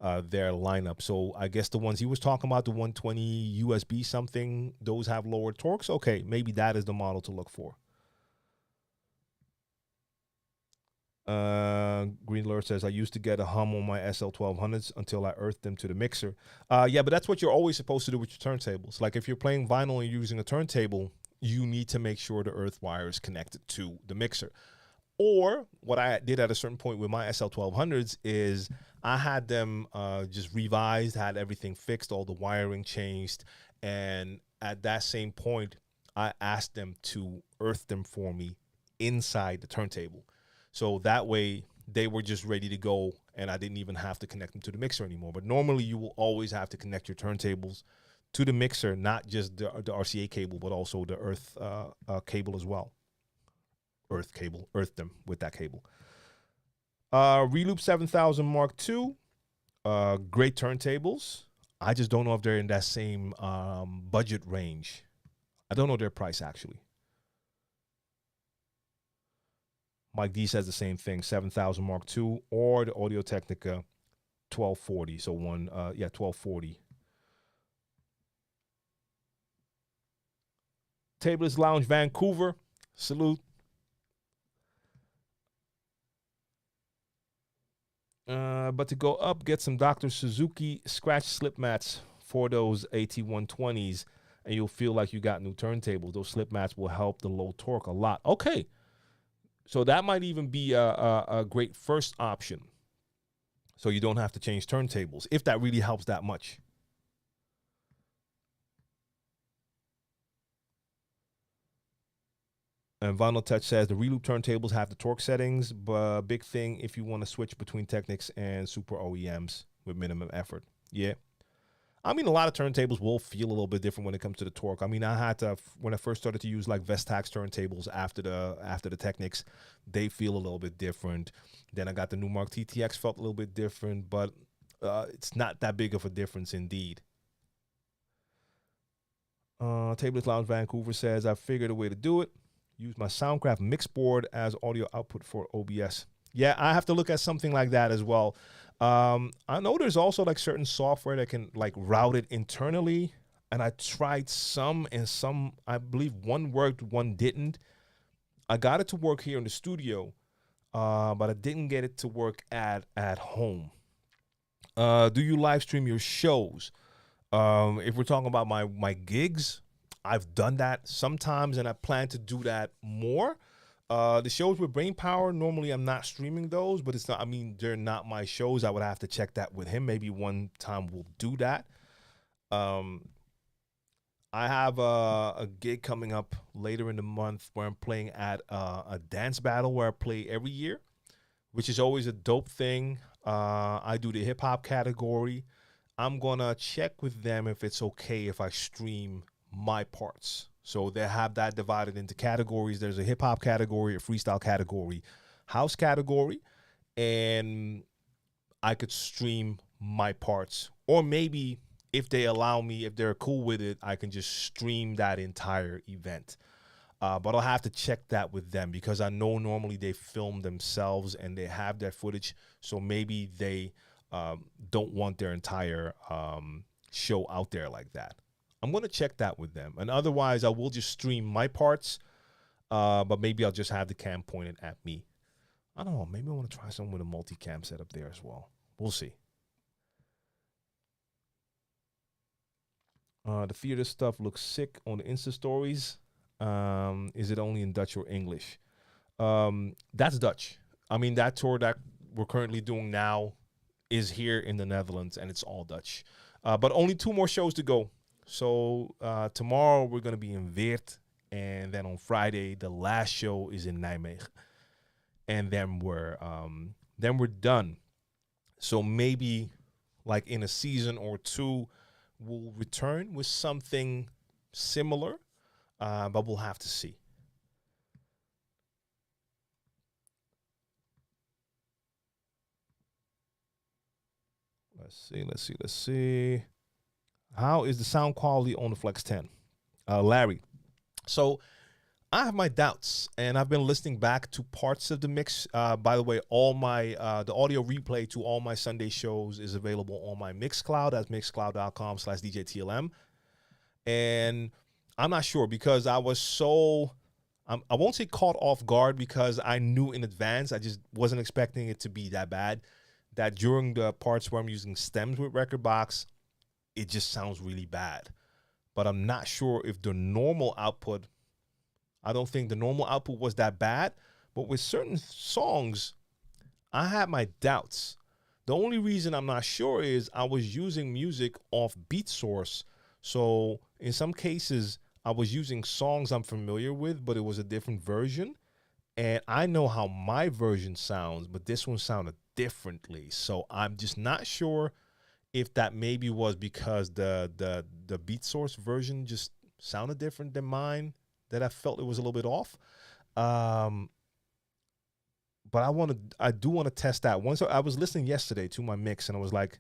their lineup. So I guess the ones he was talking about, the 120 USB something, those have lower torques. Okay, maybe that is the model to look for. Green Lord says, I used to get a hum on my SL1200s until I earthed them to the mixer. Yeah, but that's what you're always supposed to do with your turntables. Like if you're playing vinyl and you're using a turntable, you need to make sure the earth wire is connected to the mixer. Or what I did at a certain point with my SL1200s is I had them just revised, had everything fixed, all the wiring changed. And at that same point, I asked them to earth them for me inside the turntable. So that way they were just ready to go and I didn't even have to connect them to the mixer anymore. But normally you will always have to connect your turntables to the mixer, not just the RCA cable, but also the earth cable as well. Earth cable, earth them with that cable. Reloop 7000 Mark II, great turntables. I just don't know if they're in that same budget range. I don't know their price actually. Mike D says the same thing, 7000 Mark II or the Audio Technica 1240. So 1240. Tablet's Lounge Vancouver, salute. But to go up, get some Dr. Suzuki scratch slip mats for those AT120s, and you'll feel like you got new turntables. Those slip mats will help the low torque a lot. Okay. So that might even be a great first option. So you don't have to change turntables, if that really helps that much. And Vinyl Touch says the Reloop turntables have the torque settings, but big thing if you want to switch between Technics and super OEMs with minimum effort. Yeah. I mean, a lot of turntables will feel a little bit different when it comes to the torque. I mean, I had to, when I first started to use like Vestax turntables after the Technics, they feel a little bit different. Then I got the Numark TTX, felt a little bit different, but it's not that big of a difference indeed. Tablet Lounge Vancouver says, I figured a way to do it. Use my Soundcraft mix board as audio output for OBS. Yeah, I have to look at something like that as well. I know there's also like certain software that can like route it internally. And I tried some and some, I believe one worked, one didn't. I got it to work here in the studio, but I didn't get it to work at home. Do you live stream your shows? If we're talking about my gigs, I've done that sometimes, and I plan to do that more. The shows with Brain Power, normally I'm not streaming those, but it's not. I mean, they're not my shows. I would have to check that with him. Maybe one time we'll do that. Um, I have a gig coming up later in the month where I'm playing at a dance battle where I play every year, which is always a dope thing. I do the hip hop category. I'm gonna check with them if it's okay if I stream my parts. So they have that divided into categories. There's a hip hop category, a freestyle category, house category, and I could stream my parts. Or maybe if they allow me, if they're cool with it, I can just stream that entire event. But I'll have to check that with them because I know normally they film themselves and they have their footage. So maybe they don't want their entire show out there like that. I'm going to check that with them. And otherwise, I will just stream my parts, but maybe I'll just have the cam pointed at me. I don't know. Maybe I want to try something with a multicam setup there as well. We'll see. The theater stuff looks sick on the Insta stories. Is it only in Dutch or English? That's Dutch. I mean, that tour that we're currently doing now is here in the Netherlands, and it's all Dutch. But only 2 more shows to go. So tomorrow we're going to be in Weert, and then on Friday the last show is in Nijmegen, and then we're done. So maybe like in a season or 2, we'll return with something similar, but we'll have to see. Let's see. How is the sound quality on the Flex 10? Larry. So I have my doubts, and I've been listening back to parts of the mix. By the way, all my the audio replay to all my Sunday shows is available on my Mixcloud. That's mixcloud.com/DJ TLM. And I'm not sure because I was I won't say caught off guard because I knew in advance. I just wasn't expecting it to be that bad. That during the parts where I'm using stems with Rekordbox, it just sounds really bad. But I'm not sure if the normal output, I don't think the normal output was that bad. But with certain songs, I had my doubts. The only reason I'm not sure is I was using music off Beat Source. So in some cases, I was using songs I'm familiar with, but it was a different version. And I know how my version sounds, but this one sounded differently. So I'm just not sure if that maybe was because the Beat Source version just sounded different than mine, that I felt it was a little bit off. But I do want to test that. Once I was listening yesterday to my mix, and I was like,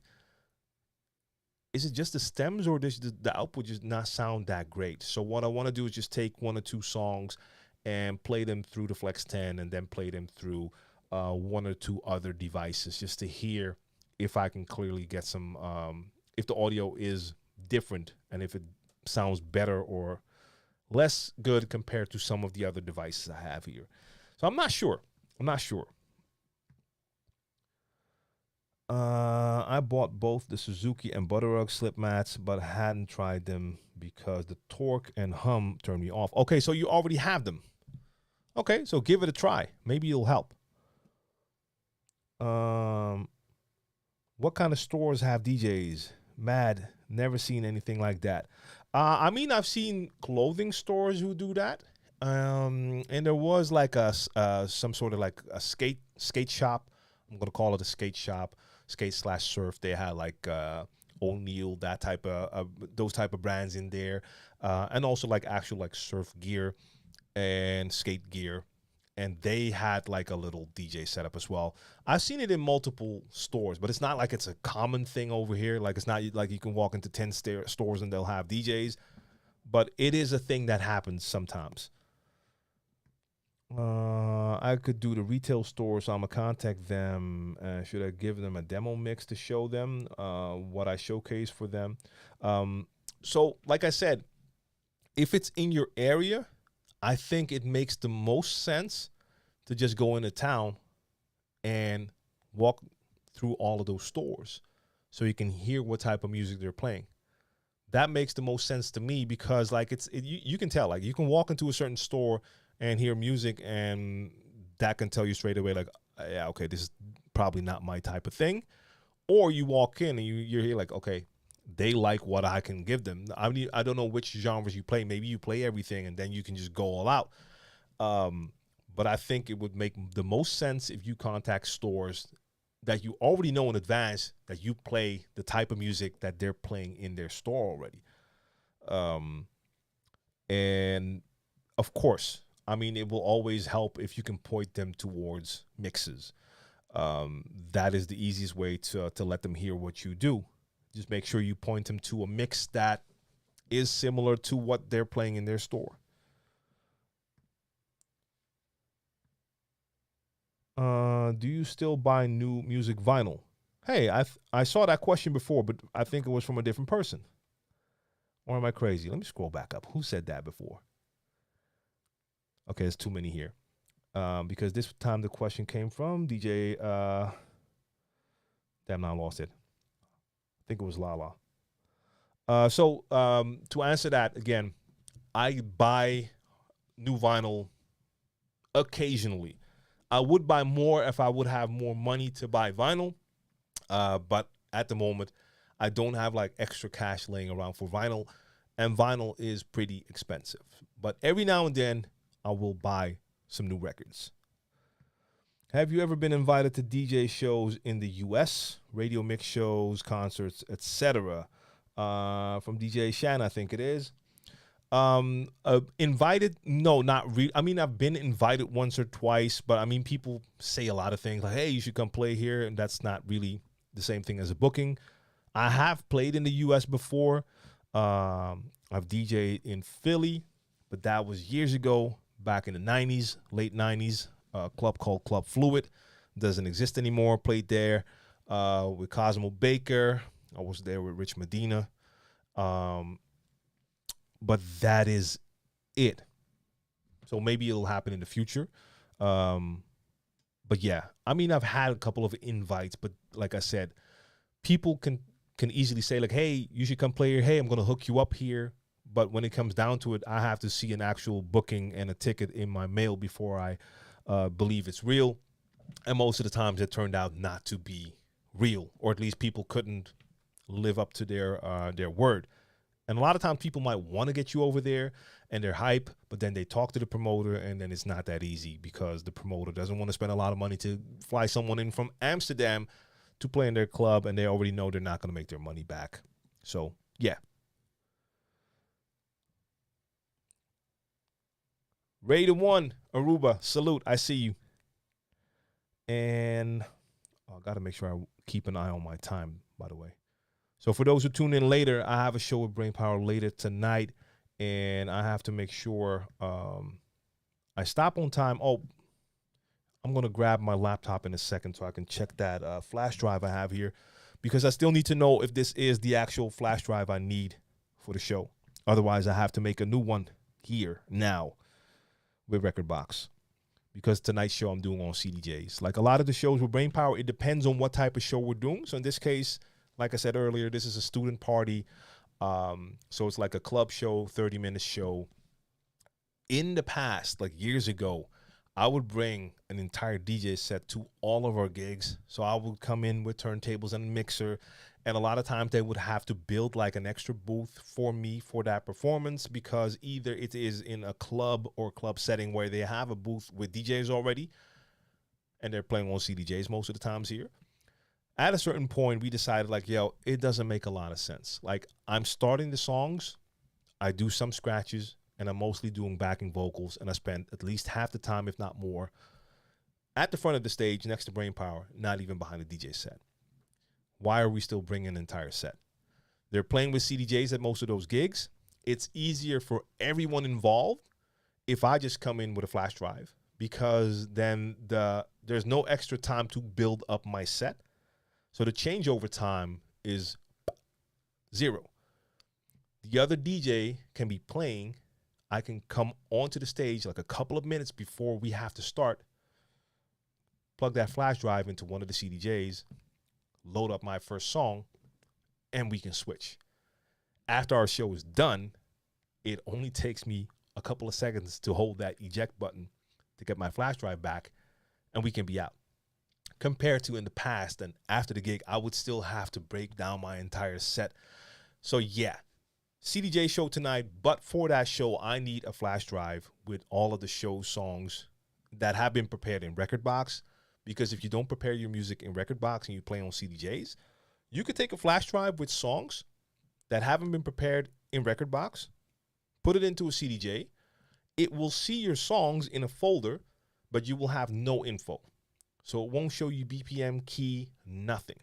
is it just the stems, or does the output just not sound that great? So what I want to do is just take 1 or 2 songs and play them through the Flex 10, and then play them through 1 or 2 other devices, just to hear if I can clearly get some, if the audio is different and if it sounds better or less good compared to some of the other devices I have here. So I'm not sure. I bought both the Suzuki and Butterug slip mats, but hadn't tried them because the torque and hum turned me off. Okay, so you already have them. Okay, so give it a try. Maybe it'll help. What kind of stores have DJs? Mad, never seen anything like that. I mean, I've seen clothing stores who do that. And there was like some sort of like a skate shop. I'm gonna call it a skate shop, skate/surf. They had like O'Neill, that type of those type of brands in there, and also like actual like surf gear and skate gear. And they had like a little DJ setup as well. I've seen it in multiple stores, but it's not like it's a common thing over here. Like it's not like you can walk into 10 stores and they'll have DJs, but it is a thing that happens sometimes. I could do the retail store, so I'm gonna contact them. Should I give them a demo mix to show them what I showcase for them? So like I said, if it's in your area, I think it makes the most sense to just go into town and walk through all of those stores so you can hear what type of music they're playing. that makes the most sense to me, because like you can tell, like you can walk into a certain store and hear music, and that can tell you straight away, like, yeah, okay, this is probably not my type of thing. Or you walk in and you're here like, okay, they like what I can give them. I mean, I don't know which genres you play. Maybe you play everything and then you can just go all out. But I think it would make the most sense if you contact stores that you already know in advance that you play the type of music that they're playing in their store already. And of course, I mean, it will always help if you can point them towards mixes. That is the easiest way to let them hear what you do. Just make sure you point them to a mix that is similar to what they're playing in their store. Do you still buy new music vinyl? Hey, I saw that question before, but I think it was from a different person. Or am I crazy? Let me scroll back up. Who said that before? Okay, there's too many here. Because this time the question came from DJ. Damn, I lost it. I think it was Lala. So to answer that again, I buy new vinyl occasionally. I would buy more if I would have more money to buy vinyl. But at the moment, I don't have like extra cash laying around for vinyl, and vinyl is pretty expensive. But every now and then, I will buy some new records. Have you ever been invited to DJ shows in the U.S., radio mix shows, concerts, etc.? From DJ Shan, I think it is. Invited? No, not really. I mean, I've been invited once or twice, but I mean, people say a lot of things like, hey, you should come play here. And that's not really the same thing as a booking. I have played in the U.S. before. I've DJed in Philly, but that was years ago, back in the 90s, late 90s. A club called Club Fluid. Doesn't exist anymore. Played there with Cosmo Baker. I was there with Rich Medina. But that is it. So maybe it'll happen in the future. But yeah, I mean, I've had a couple of invites, but like I said, people can easily say like, hey, you should come play here. Hey, I'm going to hook you up here. But when it comes down to it, I have to see an actual booking and a ticket in my mail before I believe it's real. And most of the times it turned out not to be real, or at least people couldn't live up to their word. And a lot of times people might want to get you over there and they're hype, but then they talk to the promoter and then it's not that easy because the promoter doesn't want to spend a lot of money to fly someone in from Amsterdam to play in their club, and they already know they're not going to make their money back. So, yeah. Rated 1, Aruba, salute. I see you. And I got to make sure I keep an eye on my time, by the way. So for those who tune in later, I have a show with Brainpower later tonight, and I have to make sure I stop on time. Oh, I'm going to grab my laptop in a second so I can check that flash drive I have here, because I still need to know if this is the actual flash drive I need for the show. Otherwise, I have to make a new one here now with Record Box, because tonight's show I'm doing on CDJs. Like a lot of the shows with Brainpower, it depends on what type of show we're doing. So in this case, like I said earlier, this is a student party. So it's like a club show, 30-minute show. In the past, like years ago, I would bring an entire DJ set to all of our gigs. So I would come in with turntables and a mixer. And a lot of times they would have to build like an extra booth for me for that performance, because either it is in a club or club setting where they have a booth with DJs already and they're playing on CDJs most of the times here. At a certain point, we decided like, yo, it doesn't make a lot of sense. Like, I'm starting the songs, I do some scratches, and I'm mostly doing backing vocals, and I spend at least half the time, if not more, at the front of the stage next to Brainpower, not even behind the DJ set. Why are we still bringing an entire set? They're playing with CDJs at most of those gigs. It's easier for everyone involved if I just come in with a flash drive, because then there's no extra time to build up my set. So the changeover time is 0. The other DJ can be playing. I can come onto the stage like a couple of minutes before we have to start, plug that flash drive into one of the CDJs, load up my first song, and we can switch. after our show is done, it only takes me a couple of seconds to hold that eject button to get my flash drive back, and we can be out. Compared to in the past and after the gig, I would still have to break down my entire set. So yeah, CDJ show tonight, but for that show, I need a flash drive with all of the show songs that have been prepared in Record Box, because if you don't prepare your music in Record Box and you play on CDJs, you could take a flash drive with songs that haven't been prepared in Record Box, put it into a CDJ. It will see your songs in a folder, but you will have no info. So it won't show you BPM, key, nothing.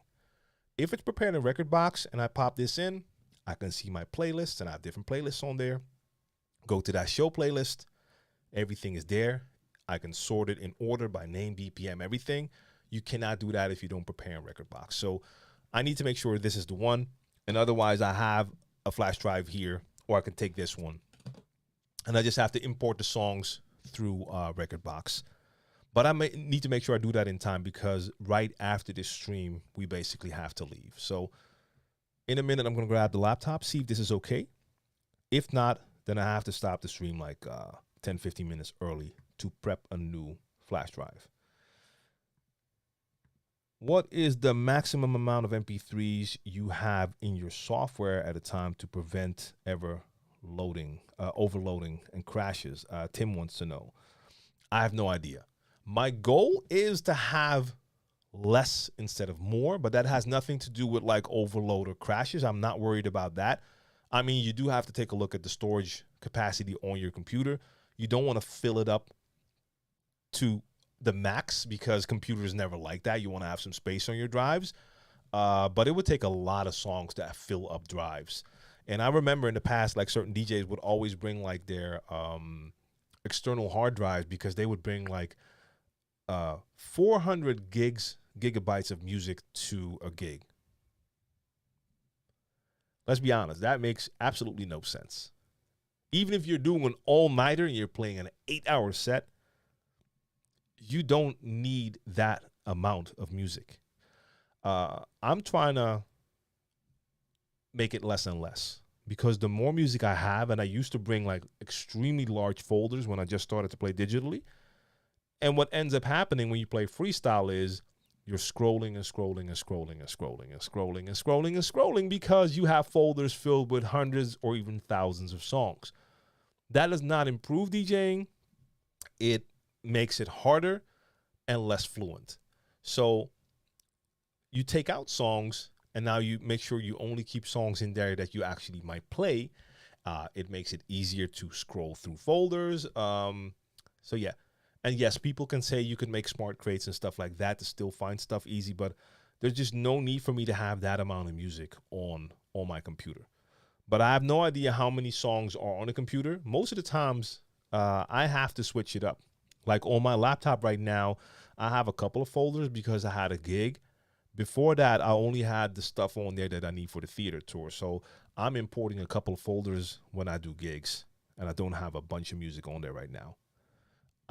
If it's prepared in Record Box and I pop this in, I can see my playlists, and I have different playlists on there. Go to that show playlist. Everything is there. I can sort it in order by name, BPM, everything. You cannot do that if you don't prepare in Record Box. So I need to make sure this is the one. And otherwise, I have a flash drive here, or I can take this one. And I just have to import the songs through Record Box. But I may need to make sure I do that in time, because right after this stream, we basically have to leave. So in a minute, I'm going to grab the laptop, see if this is okay. If not, then I have to stop the stream like 10, 15 minutes early to prep a new flash drive. What is the maximum amount of MP3s you have in your software at a time to prevent overloading and crashes? Tim wants to know. I have no idea. My goal is to have less instead of more, but that has nothing to do with like overload or crashes. I'm not worried about that. I mean, you do have to take a look at the storage capacity on your computer. You don't want to fill it up to the max, because computers never like that. You want to have some space on your drives. But it would take a lot of songs to fill up drives. And I remember in the past, like certain DJs would always bring like their external hard drives, because they would bring like 400 gigabytes of music to a gig. Let's be honest, that makes absolutely no sense. Even if you're doing an all-nighter and you're playing an 8-hour set, you don't need that amount of music. I'm trying to make it less and less, because the more music I have, and I used to bring like extremely large folders when I just started to play digitally. And what ends up happening when you play freestyle is you're scrolling and scrolling and scrolling and scrolling and scrolling and scrolling and scrolling, because you have folders filled with hundreds or even thousands of songs. That does not improve DJing. It makes it harder and less fluent. So you take out songs, and now you make sure you only keep songs in there that you actually might play. It makes it easier to scroll through folders. So yeah. And yes, people can say you can make smart crates and stuff like that to still find stuff easy, but there's just no need for me to have that amount of music on my computer. But I have no idea how many songs are on a computer. Most of the times, I have to switch it up. Like on my laptop right now, I have a couple of folders because I had a gig. Before that, I only had the stuff on there that I need for the theater tour. So I'm importing a couple of folders when I do gigs, and I don't have a bunch of music on there right now.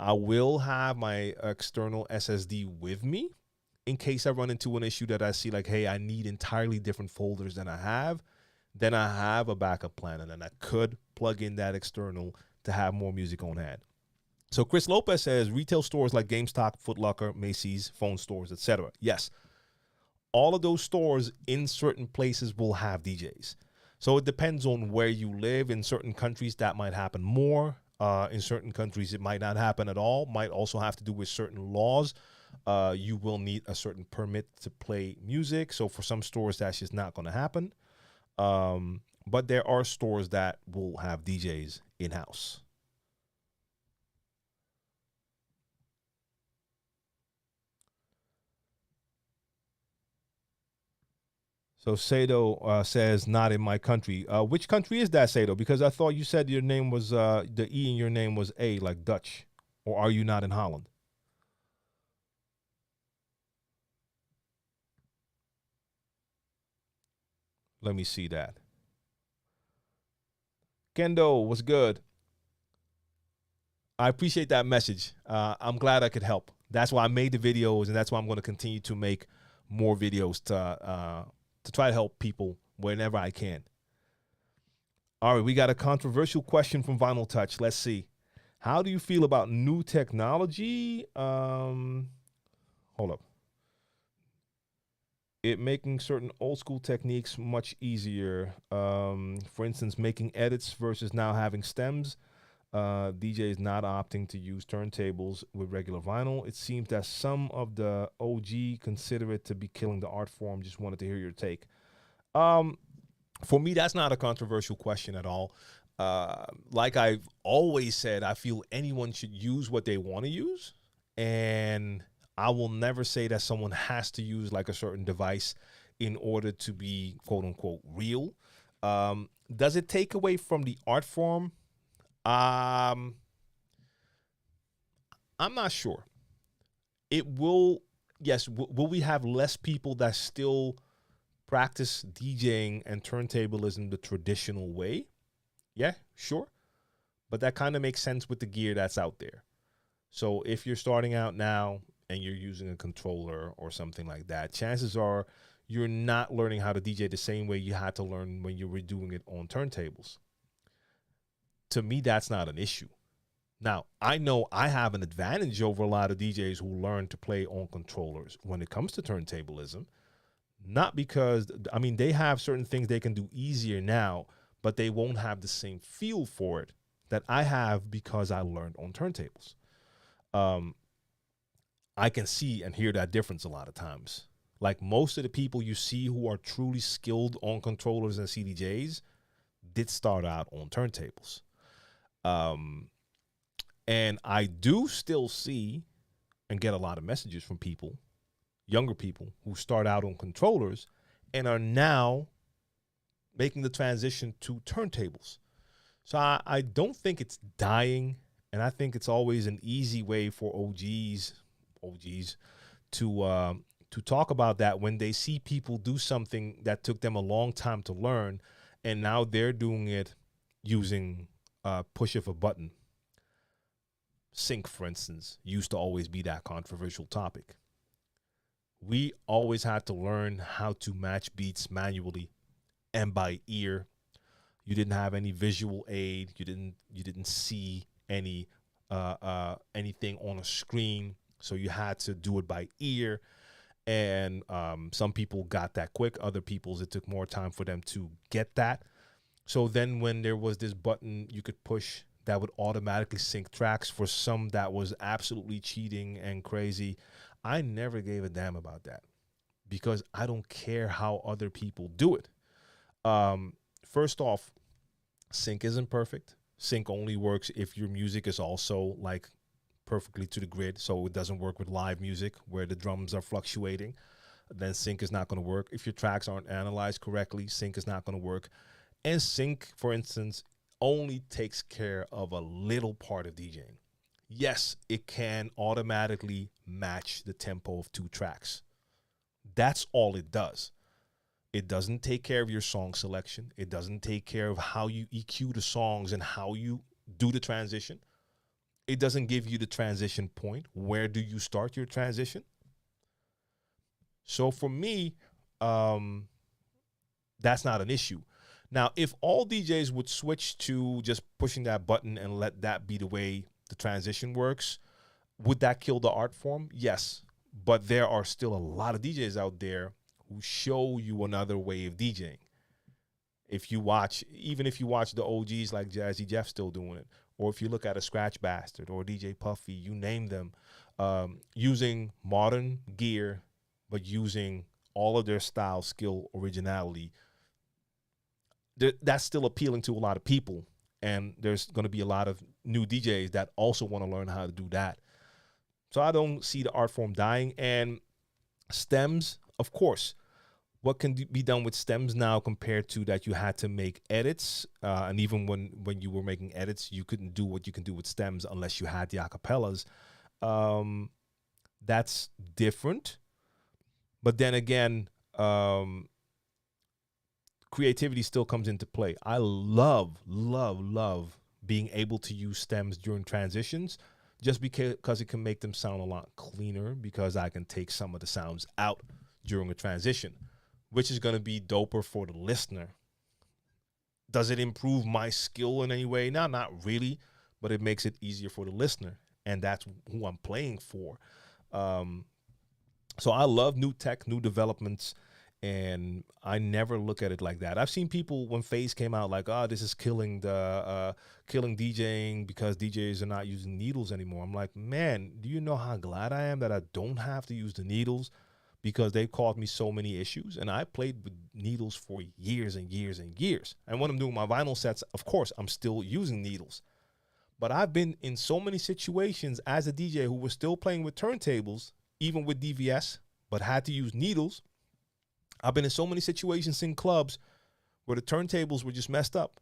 I will have my external SSD with me in case I run into an issue that I see like, hey, I need entirely different folders than I have. Then I have a backup plan, and then I could plug in that external to have more music on hand. So Chris Lopez says retail stores like GameStop, Foot Locker, Macy's, phone stores, etc. Yes, all of those stores in certain places will have DJs. So it depends on where you live. In certain countries, that might happen more. In certain countries, it might not happen at all. Might also have to do with certain laws. You will need a certain permit to play music. So for some stores, that's just not going to happen. But there are stores that will have DJs in-house. So Sado says, not in my country. Which country is that, Sado? Because I thought you said your name was, the E in your name was A, like Dutch. Or are you not in Holland? Let me see that. Kendo, what's good? I appreciate that message. I'm glad I could help. That's why I made the videos, and that's why I'm going to continue to make more videos to try to help people whenever I can. All right, we got a controversial question from Vinyl Touch. Let's see. How do you feel about new technology? Hold up. It making certain old school techniques much easier. For instance, making edits versus now having stems. DJs not opting to use turntables with regular vinyl. It seems that some of the OG consider it to be killing the art form. Just wanted to hear your take. For me, that's not a controversial question at all. Like I've always said, I feel anyone should use what they want to use. And I will never say that someone has to use like a certain device in order to be quote unquote real. Does it take away from the art form? I'm not sure. It will, yes, will we have less people that still practice DJing and turntablism the traditional way? Yeah, sure. But that kind of makes sense with the gear that's out there. So if you're starting out now and you're using a controller or something like that, chances are you're not learning how to DJ the same way you had to learn when you were doing it on turntables. To me, that's not an issue. Now, I know I have an advantage over a lot of DJs who learn to play on controllers when it comes to turntablism. Not because, I mean, they have certain things they can do easier now, but they won't have the same feel for it that I have because I learned on turntables. I can see and hear that difference a lot of times. Like most of the people you see who are truly skilled on controllers and CDJs did start out on turntables. And I do still see and get a lot of messages from people, younger people who start out on controllers and are now making the transition to turntables. So I don't think it's dying, and I think it's always an easy way for OGs to talk about that when they see people do something that took them a long time to learn, and now they're doing it using push of a button. Sync, for instance, used to always be that controversial topic. We always had to learn how to match beats manually and by ear. You didn't have any visual aid. You didn't see any anything on a screen, so you had to do it by ear. And some people got that quick. Other people's it took more time for them to get that. So then when there was this button you could push that would automatically sync tracks, for some that was absolutely cheating and crazy. I never gave a damn about that because I don't care how other people do it. First off, sync isn't perfect. Sync only works if your music is also like perfectly to the grid, so it doesn't work with live music where the drums are fluctuating. Then sync is not going to work. If your tracks aren't analyzed correctly, sync is not going to work. And sync, for instance, only takes care of a little part of DJing. Yes, it can automatically match the tempo of two tracks. That's all it does. It doesn't take care of your song selection. It doesn't take care of how you EQ the songs and how you do the transition. It doesn't give you the transition point. Where do you start your transition? So for me, that's not an issue. Now, if all DJs would switch to just pushing that button and let that be the way the transition works, would that kill the art form? Yes. But there are still a lot of DJs out there who show you another way of DJing. If you watch, even if you watch the OGs like Jazzy Jeff still doing it, or if you look at a Scratch Bastard or DJ Puffy, you name them, using modern gear, but using all of their style, skill, originality, that's still appealing to a lot of people. And there's going to be a lot of new DJs that also want to learn how to do that. So I don't see the art form dying. And stems, of course, what can be done with stems now compared to that you had to make edits. And even when you were making edits, you couldn't do what you can do with stems unless you had the acapellas. That's different. But then again, creativity still comes into play. I love being able to use stems during transitions just because it can make them sound a lot cleaner, because I can take some of the sounds out during a transition, which is going to be doper for the listener. Does it improve my skill in any way? No, not really, but it makes it easier for the listener, and that's who I'm playing for. Um, so I love new tech, new developments, and I never look at it like that. I've seen people when Phase came out like, "Oh, this is killing the killing DJing because DJs are not using needles anymore." I'm like, man, do you know how glad I am that I don't have to use the needles because they've caused me so many issues. And I played with needles for years and years and years. And when I'm doing my vinyl sets, of course, I'm still using needles. But I've been in so many situations as a DJ who was still playing with turntables, even with DVS, but had to use needles. I've been in so many situations in clubs where the turntables were just messed up.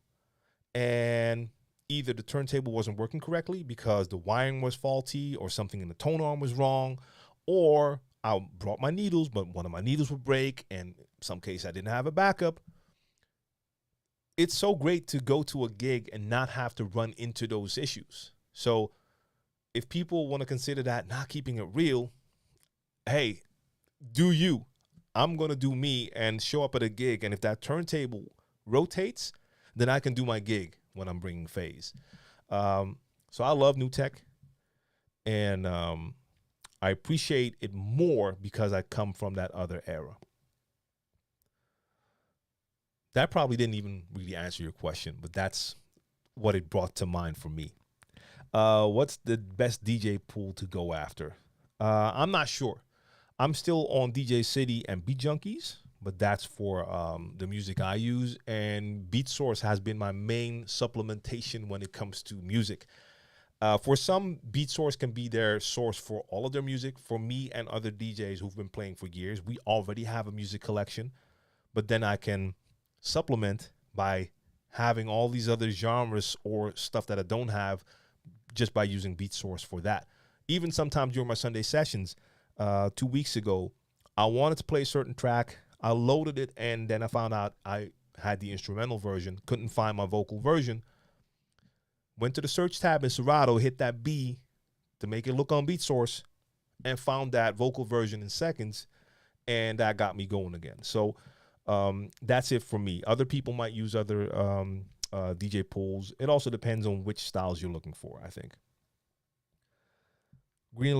And either the turntable wasn't working correctly because the wiring was faulty or something in the tone arm was wrong, or I brought my needles, but one of my needles would break, and in some case I didn't have a backup. It's so great to go to a gig and not have to run into those issues. So if people want to consider that not keeping it real, hey, do you. I'm going to do me and show up at a gig, and if that turntable rotates, then I can do my gig when I'm bringing Phase. So I love new tech, and I appreciate it more because I come from that other era. That probably didn't even really answer your question, but that's what it brought to mind for me. What's the best DJ pool to go after? I'm not sure. I'm still on DJ City and Beat Junkies, but that's for the music I use. And Beat Source has been my main supplementation when it comes to music. For some, Beat Source can be their source for all of their music. For me and other DJs who've been playing for years, we already have a music collection, but then I can supplement by having all these other genres or stuff that I don't have just by using Beat Source for that. Even sometimes during my Sunday sessions, 2 weeks ago, I wanted to play a certain track. I loaded it, and then I found out I had the instrumental version, couldn't find my vocal version. Went to the search tab in Serato, hit that B to make it look on Beat Source, and found that vocal version in seconds, and that got me going again. So that's it for me. Other people might use other DJ pools. It also depends on which styles you're looking for, I think. Green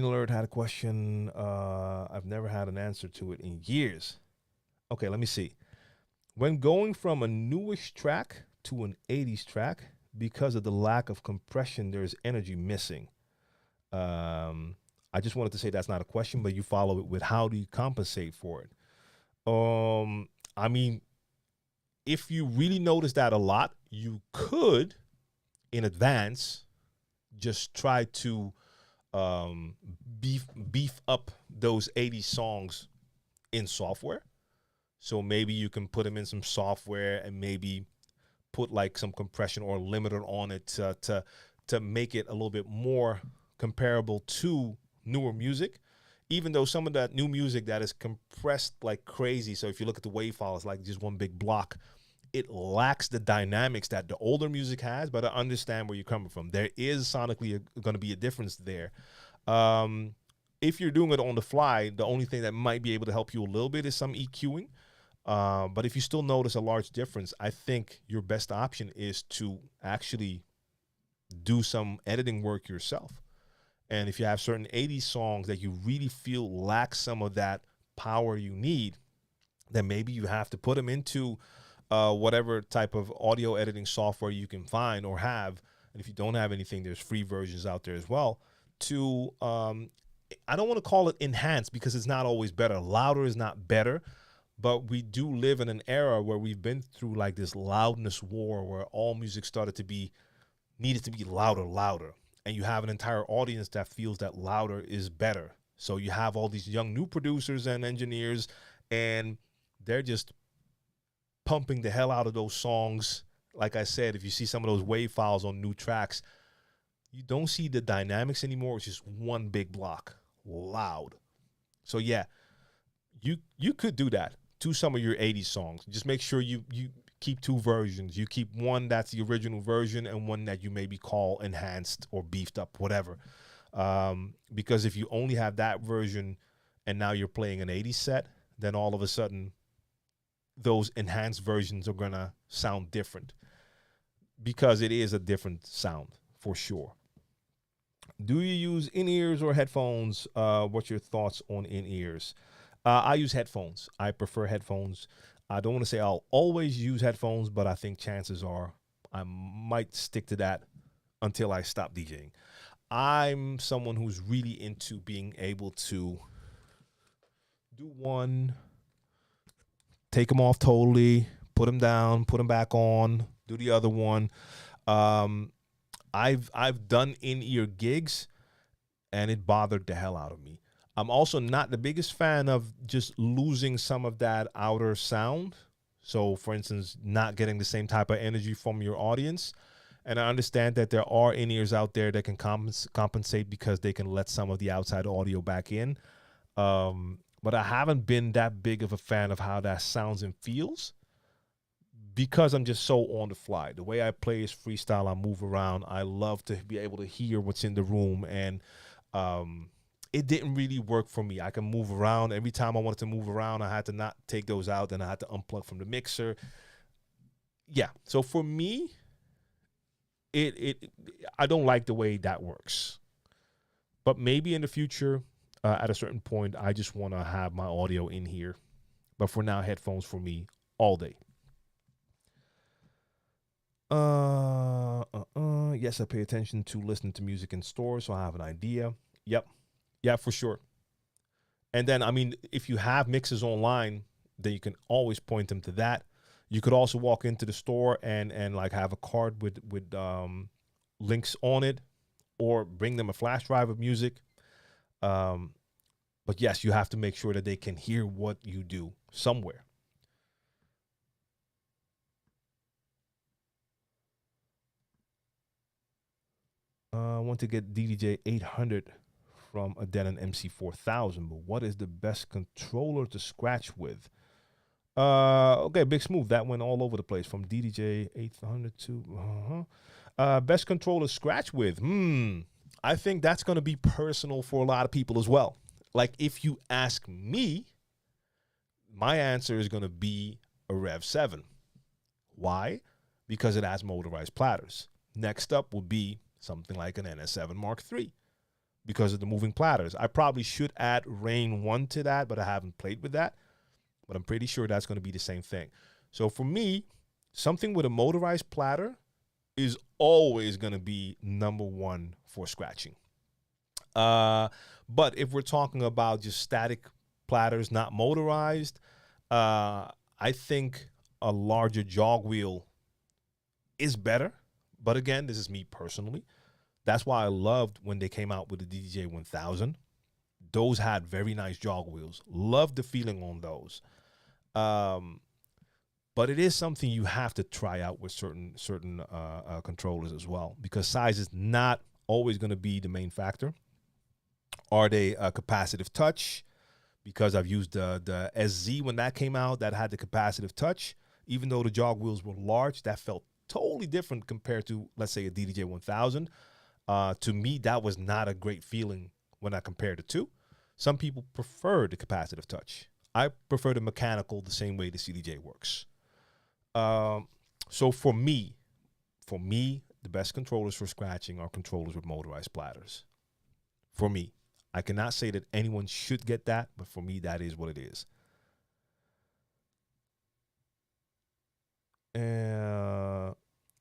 Alert had a question. I've never had an answer to it in years. Okay, let me see. When going from a newish track to an 80s track, because of the lack of compression, there's energy missing. I just wanted to say that's not a question, but you follow it with how do you compensate for it? I mean, if you really notice that a lot, you could, in advance, just try to beef up those 80 songs in software. So maybe you can put them in some software and maybe put like some compression or limiter on it to make it a little bit more comparable to newer music. Even though some of that new music that is compressed like crazy, so if you look at the wave file, it's like just one big block. It lacks the dynamics that the older music has, but I understand where you're coming from. There is sonically going to be a difference there. If you're doing it on the fly, the only thing that might be able to help you a little bit is some EQing. But if you still notice a large difference, I think your best option is to actually do some editing work yourself. And if you have certain 80s songs that you really feel lack some of that power you need, then maybe you have to put them into whatever type of audio editing software you can find or have. And if you don't have anything, there's free versions out there as well to, I don't want to call it enhance because it's not always better. Louder is not better, but we do live in an era where we've been through like this loudness war where all music needed to be louder. And you have an entire audience that feels that louder is better. So you have all these young new producers and engineers, and they're just pumping the hell out of those songs. Like I said, if you see some of those wave files on new tracks, you don't see the dynamics anymore. It's just one big block, loud. So yeah, you could do that to some of your 80s songs. Just make sure you keep two versions. You keep one that's the original version and one that you maybe call enhanced or beefed up, whatever. Because if you only have that version and now you're playing an 80s set, then all of a sudden those enhanced versions are gonna sound different because it is a different sound for sure. Do you use in-ears or headphones? What's your thoughts on in-ears? I use headphones. I prefer headphones. I don't want to say I'll always use headphones, but I think chances are I might stick to that until I stop DJing. I'm someone who's really into being able to do one, take them off totally, put them down, put them back on, do the other one. Um, I've done in-ear gigs and it bothered the hell out of me. I'm also not the biggest fan of just losing some of that outer sound. So, for instance, not getting the same type of energy from your audience. And I understand that there are in-ears out there that can compensate because they can let some of the outside audio back in. But I haven't been that big of a fan of how that sounds and feels because I'm just so on the fly. The way I play is freestyle. I move around. I love to be able to hear what's in the room. And it didn't really work for me. I can move around. Every time I wanted to move around, I had to not take those out. Then I had to unplug from the mixer. Yeah. So for me, I don't like the way that works. But maybe in the future, at a certain point, I just want to have my audio in here. But for now, headphones for me all day. Yes, I pay attention to listening to music in stores, so I have an idea. Yep. Yeah, for sure. And then, I mean, if you have mixes online, then you can always point them to that. You could also walk into the store and like have a card with links on it, or bring them a flash drive of music. But yes, you have to make sure that they can hear what you do somewhere. I want to get DDJ 800 from a Denon MC 4000, but what is the best controller to scratch with? Okay, Big Smooth. That went all over the place from DDJ 800 to best controller to scratch with. I think that's going to be personal for a lot of people as well. Like if you ask me, my answer is going to be a Rev 7. Why? Because it has motorized platters. Next up would be something like an NS7 Mark III because of the moving platters. I probably should add Rain 1 to that, but I haven't played with that. But I'm pretty sure that's going to be the same thing. So for me, something with a motorized platter is always going to be number one for scratching. But if we're talking about just static platters, not motorized, I think a larger jog wheel is better. But again, this is me personally. That's why I loved when they came out with the DJ 1000. Those had very nice jog wheels. Loved the feeling on those. But it is something you have to try out with certain controllers as well, because size is not always going to be the main factor. Are they a capacitive touch? Because I've used the SZ when that came out, that had the capacitive touch. Even though the jog wheels were large, that felt totally different compared to, let's say, a DDJ 1000. To me, that was not a great feeling when I compared the two. Some people prefer the capacitive touch. I prefer the mechanical the same way the CDJ works. So for me, the best controllers for scratching are controllers with motorized platters. For me, I cannot say that anyone should get that, but for me, that is what it is.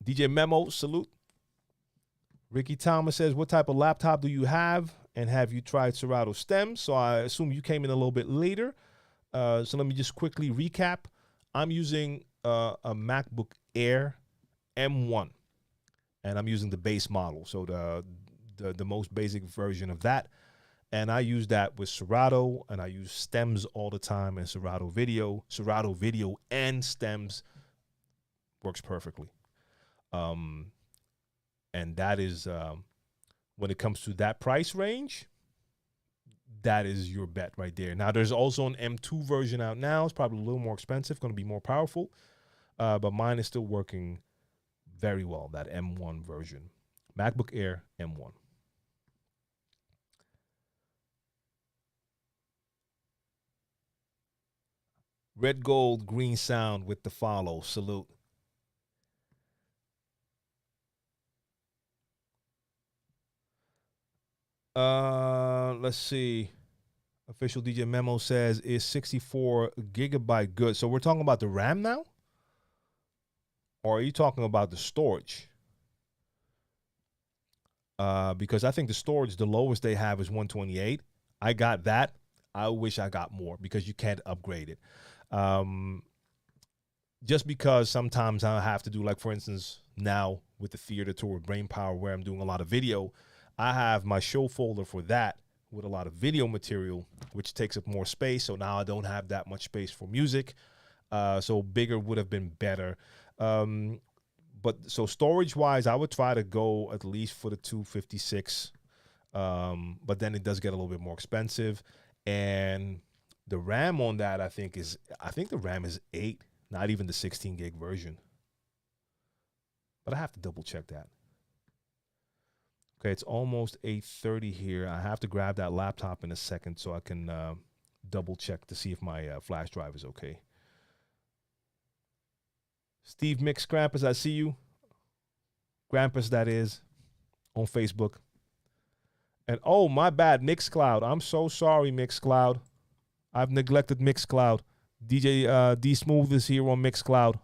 DJ Memo, salute. Ricky Thomas says, what type of laptop do you have? And have you tried Serato stems? So I assume you came in a little bit later. So let me just quickly recap. I'm using a MacBook Air M1. And I'm using the base model. So the most basic version of that. And I use that with Serato. And I use stems all the time in Serato Video. Serato Video and stems works perfectly. And that is, when it comes to that price range, that is your bet right there. Now, there's also an M2 version out now. It's probably a little more expensive, going to be more powerful. But mine is still working very well, that M1 version. MacBook Air M1. Red, gold, green sound with the follow. Salute. Let's see. Official DJ Memo says is 64 gigabyte good. So we're talking about the RAM now? Or are you talking about the storage? Because I think the storage, the lowest they have is 128. I got that. I wish I got more because you can't upgrade it. Just because sometimes I have to do, like, for instance, now with the theater tour with Brain Power, where I'm doing a lot of video, I have my show folder for that with a lot of video material, which takes up more space. So now I don't have that much space for music. So bigger would have been better. But so storage wise, I would try to go at least for the 256. But then it does get a little bit more expensive. And the RAM on that, I think the RAM is 8, not even the 16 gig version. But I have to double check that. Okay, it's almost 8:30 here. I have to grab that laptop in a second so I can double check to see if my flash drive is okay. Steve Mix Grampus, I see you. Grampus, that is, on Facebook. And oh, my bad, Mixcloud. I'm so sorry, Mixcloud. I've neglected Mixcloud. DJ D Smooth is here on Mixcloud.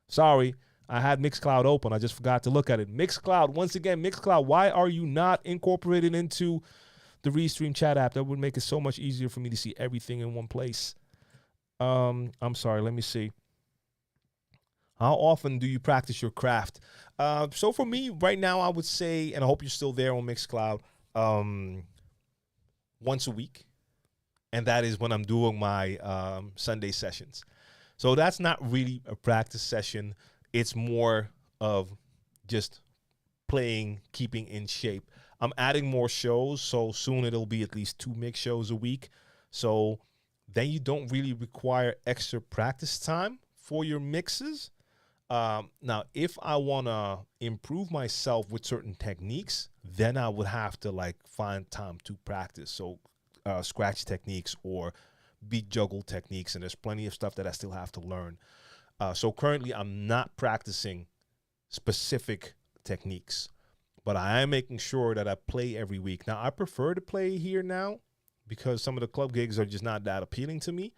Sorry, I had Mixcloud open. I just forgot to look at it. Mixcloud, once again, Mixcloud, why are you not incorporated into the Restream chat app? That would make it so much easier for me to see everything in one place. I'm sorry, let me see. How often do you practice your craft? So for me right now, I would say, and I hope you're still there on Mixcloud, once a week. And that is when I'm doing my Sunday sessions. So that's not really a practice session. It's more of just playing, keeping in shape. I'm adding more shows, so soon it'll be at least 2 mix shows a week. So then you don't really require extra practice time for your mixes. Now, if I want to improve myself with certain techniques, then I would have to like find time to practice. So scratch techniques or beat juggle techniques. And there's plenty of stuff that I still have to learn. So currently I'm not practicing specific techniques, but I am making sure that I play every week. Now, I prefer to play here now because some of the club gigs are just not that appealing to me.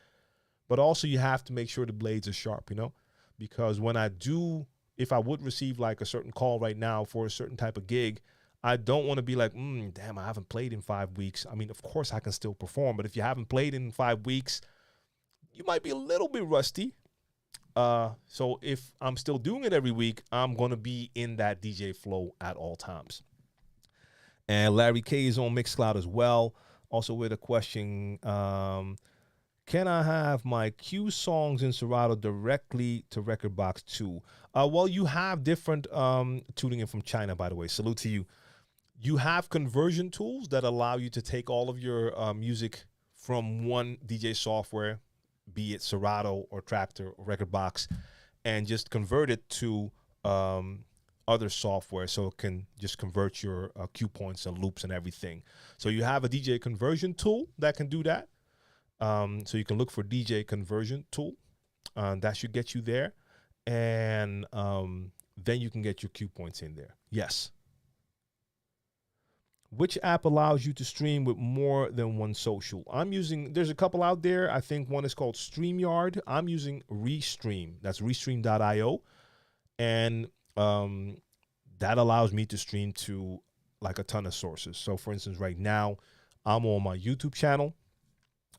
But also you have to make sure the blades are sharp, you know? Because when I do, if I would receive like a certain call right now for a certain type of gig, I don't want to be like, damn, I haven't played in 5 weeks. I mean, of course I can still perform, but if you haven't played in 5 weeks, you might be a little bit rusty. So if I'm still doing it every week, I'm going to be in that DJ flow at all times. And Larry K is on Mixcloud as well. Also with a question, can I have my Q songs in Serato directly to Rekordbox 2? Well, you have different tuning in from China, by the way. Salute to you. You have conversion tools that allow you to take all of your music from one DJ software, be it Serato or Tractor or Rekordbox, and just convert it to other software so it can just convert your cue points and loops and everything. So you have a DJ conversion tool that can do that. So you can look for DJ conversion tool. That should get you there. And then you can get your cue points in there. Yes. Which app allows you to stream with more than one social? There's a couple out there. I think one is called StreamYard. I'm using Restream. That's restream.io. And that allows me to stream to like a ton of sources. So for instance, right now, I'm on my YouTube channel.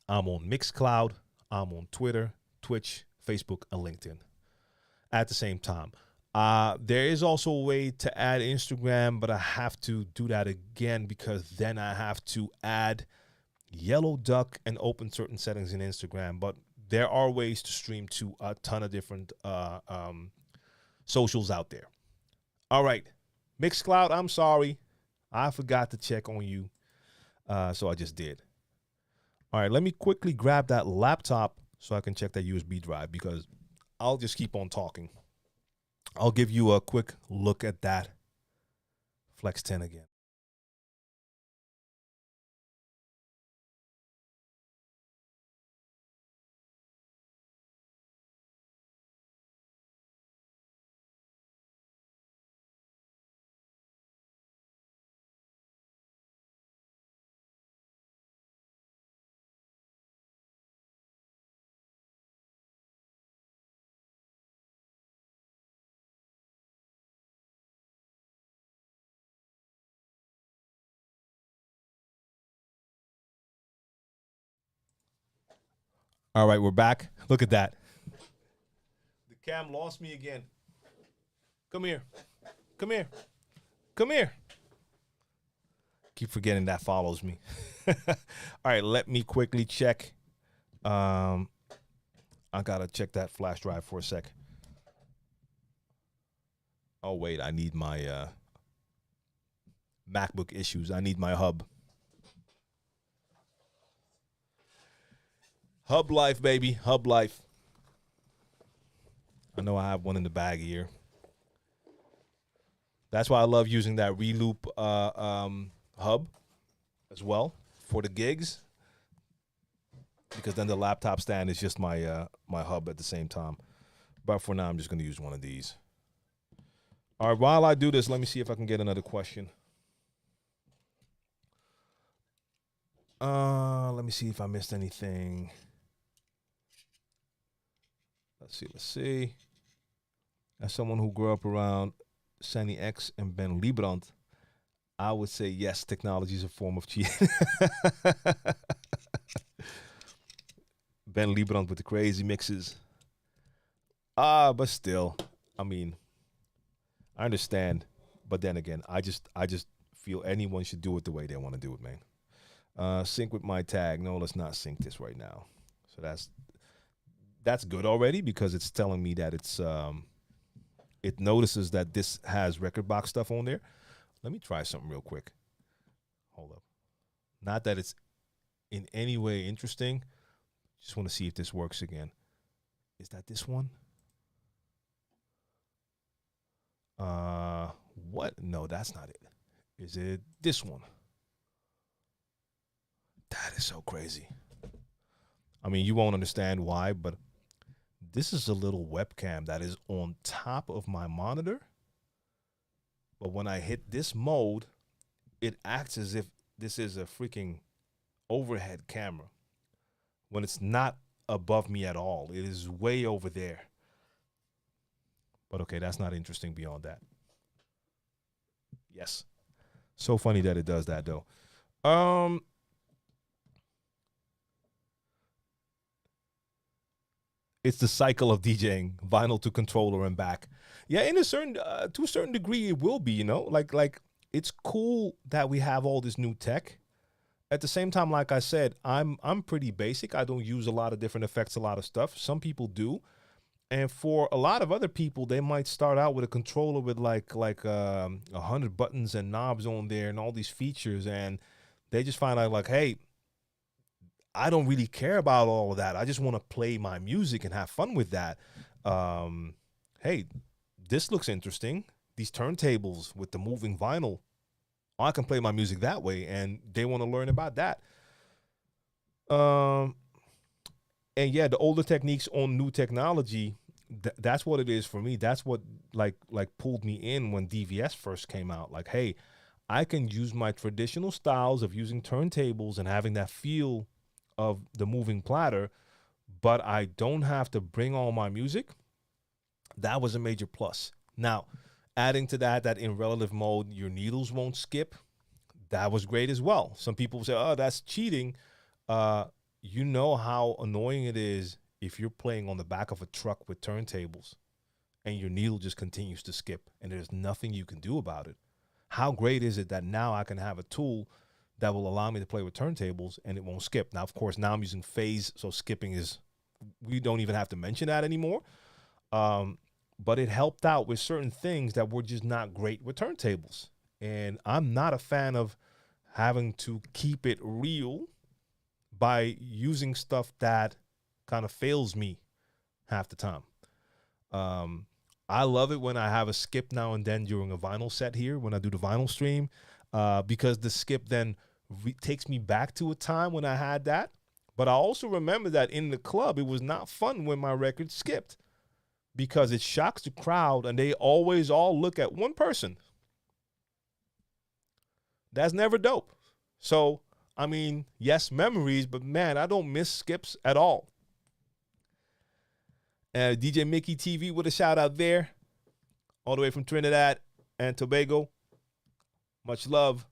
I'm on Mixcloud. I'm on Twitter, Twitch, Facebook, and LinkedIn at the same time. There is also a way to add Instagram, but I have to do that again because then I have to add Yellow Duck and open certain settings in Instagram. But there are ways to stream to a ton of different socials out there. All right. Mixcloud, I'm sorry. I forgot to check on you. So I just did. All right, let me quickly grab that laptop so I can check that USB drive because I'll just keep on talking. I'll give you a quick look at that Flex 10 again. All right, we're back. Look at that. The cam lost me again. Come here. Come here. Come here. Keep forgetting that follows me. All right, let me quickly check. I gotta check that flash drive for a sec. Oh wait, I need my MacBook issues. I need my hub. Hub life, baby. Hub life. I know I have one in the bag here. That's why I love using that Reloop hub as well for the gigs, because then the laptop stand is just my my hub at the same time. But for now, I'm just going to use one of these. All right, while I do this, let me see if I can get another question. Let me see if I missed anything. Let's see. As someone who grew up around Sandy X and Ben Liebrand, I would say yes, technology is a form of cheating. Ben Liebrand with the crazy mixes. But still, I mean, I understand. But then again, I just feel anyone should do it the way they want to do it, man. Sync with my tag. No, let's not sync this right now. So that's good already, because it's telling me that it's it notices that this has record box stuff on there. Let me try something real quick. Hold up. Not that it's in any way interesting. Just want to see if this works again. Is that this one? What? No, that's not it. Is it this one? That is so crazy. I mean, you won't understand why, but this is a little webcam that is on top of my monitor. But when I hit this mode, it acts as if this is a freaking overhead camera, when it's not above me at all. It is way over there. But okay, that's not interesting beyond that. Yes. So funny that it does that, though. It's the cycle of DJing, vinyl to controller and back. Yeah, in a certain to a certain degree, it will be. You know, like it's cool that we have all this new tech. At the same time, like I said, I'm pretty basic. I don't use a lot of different effects, a lot of stuff. Some people do, and for a lot of other people, they might start out with a controller with like 100 buttons and knobs on there and all these features, and they just find out like, hey, I don't really care about all of that. I just want to play my music and have fun with that. Hey, this looks interesting. These turntables with the moving vinyl. I can play my music that way, and they want to learn about that. And yeah, the older techniques on new technology, that's what it is for me. That's what like pulled me in when DVS first came out. Like, hey, I can use my traditional styles of using turntables and having that feel of the moving platter, but I don't have to bring all my music. That was a major plus. Now, adding to that in relative mode, your needles won't skip. That was great as well. Some people say, oh, that's cheating. You know how annoying it is if you're playing on the back of a truck with turntables and your needle just continues to skip and there's nothing you can do about it. How great is it that now I can have a tool that will allow me to play with turntables and it won't skip? Now, of course, now I'm using phase, so skipping is, we don't even have to mention that anymore. But it helped out with certain things that were just not great with turntables. And I'm not a fan of having to keep it real by using stuff that kind of fails me half the time. I love it when I have a skip now and then during a vinyl set here, when I do the vinyl stream, because the skip then takes me back to a time when I had that. But I also remember that in the club, it was not fun when my record skipped, because it shocks the crowd and they always all look at one person. That's never dope. So, I mean, yes, memories, but man, I don't miss skips at all. DJ Mickey TV with a shout out there, all the way from Trinidad and Tobago. Much love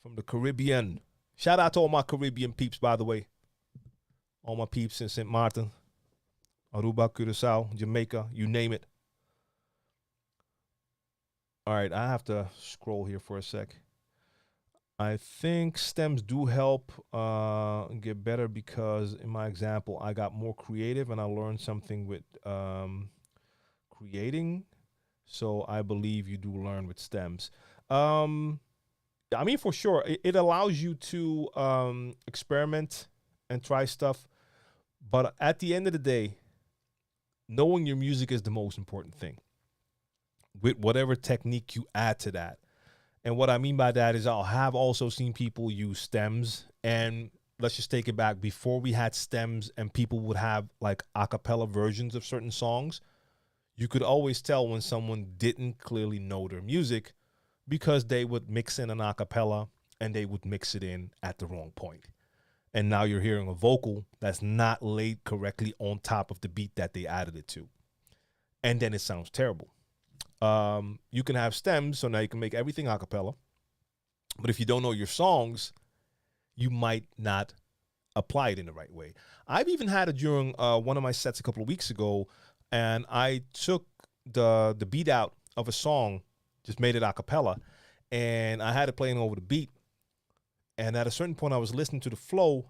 from the Caribbean. Shout out to all my Caribbean peeps, by the way. All my peeps in St. Martin, Aruba, Curacao, Jamaica, you name it. All right, I have to scroll here for a sec. I think stems do help get better because in my example, I got more creative and I learned something with creating. So I believe you do learn with stems. Um, I mean, for sure, it allows you to experiment and try stuff. But at the end of the day, knowing your music is the most important thing with whatever technique you add to that. And what I mean by that is I'll have also seen people use stems. And let's just take it back. Before we had stems and people would have like a cappella versions of certain songs, you could always tell when someone didn't clearly know their music because they would mix in an a cappella and they would mix it in at the wrong point. And now you're hearing a vocal that's not laid correctly on top of the beat that they added it to. And then it sounds terrible. You can have stems, so now you can make everything a cappella. But if you don't know your songs, you might not apply it in the right way. I've even had it during one of my sets a couple of weeks ago, and I took the beat out of a song, just made it a cappella, and I had it playing over the beat. And at a certain point, I was listening to the flow,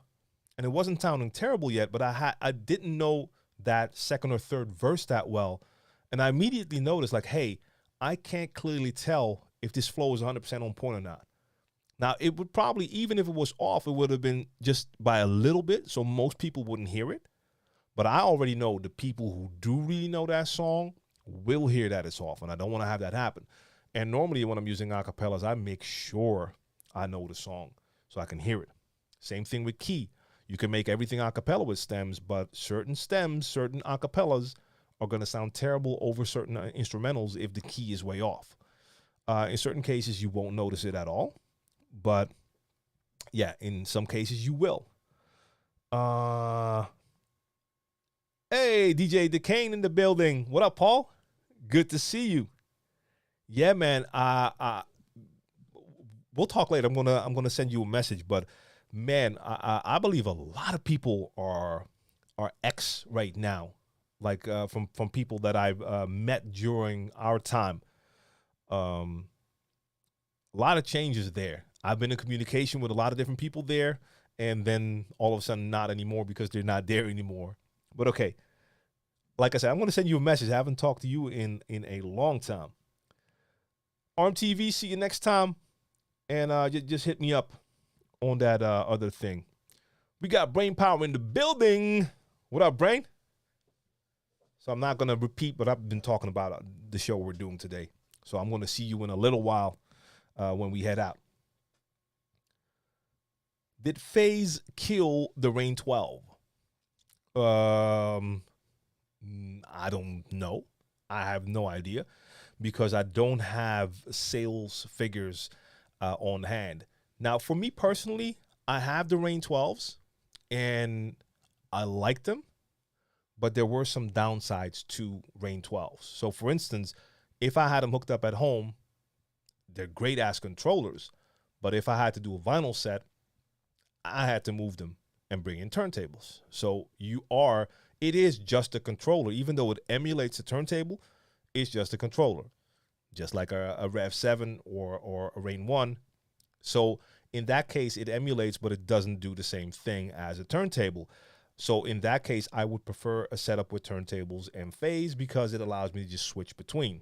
and it wasn't sounding terrible yet, but I didn't know that second or third verse that well. And I immediately noticed, like, hey, I can't clearly tell if this flow is 100% on point or not. Now, it would probably, even if it was off, it would have been just by a little bit, so most people wouldn't hear it. But I already know the people who do really know that song will hear that it's off, and I don't want to have that happen. And normally when I'm using acapellas, I make sure I know the song so I can hear it. Same thing with key. You can make everything a cappella with stems, but certain stems, certain acapellas are going to sound terrible over certain instrumentals if the key is way off. In certain cases, you won't notice it at all. But yeah, in some cases, you will. Hey, DJ Decane in the building. What up, Paul? Good to see you. Yeah, man. We'll talk later. I'm gonna send you a message, but man, I believe a lot of people are ex right now, like from people that I've met during our time. A lot of changes there. I've been in communication with a lot of different people there, and then all of a sudden not anymore because they're not there anymore. But okay, like I said, I'm going to send you a message. I haven't talked to you in a long time. ARMTV, see you next time, and just hit me up on that other thing. We got Brain Power in the building. What up, Brain? So I'm not going to repeat what I've been talking about the show we're doing today. So I'm going to see you in a little while when we head out. Did FaZe kill the Rain 12? I don't know. I have no idea because I don't have sales figures on hand. Now, for me personally, I have the Rain 12s and I like them, but there were some downsides to Rain 12s. So, for instance, if I had them hooked up at home, they're great ass controllers. But if I had to do a vinyl set, I had to move them and bring in turntables. So it is just a controller. Even though it emulates a turntable, it's just a controller. Just like a Rev 7 or a Rain 1. So in that case, it emulates, but it doesn't do the same thing as a turntable. So in that case, I would prefer a setup with turntables and FaZe because it allows me to just switch between.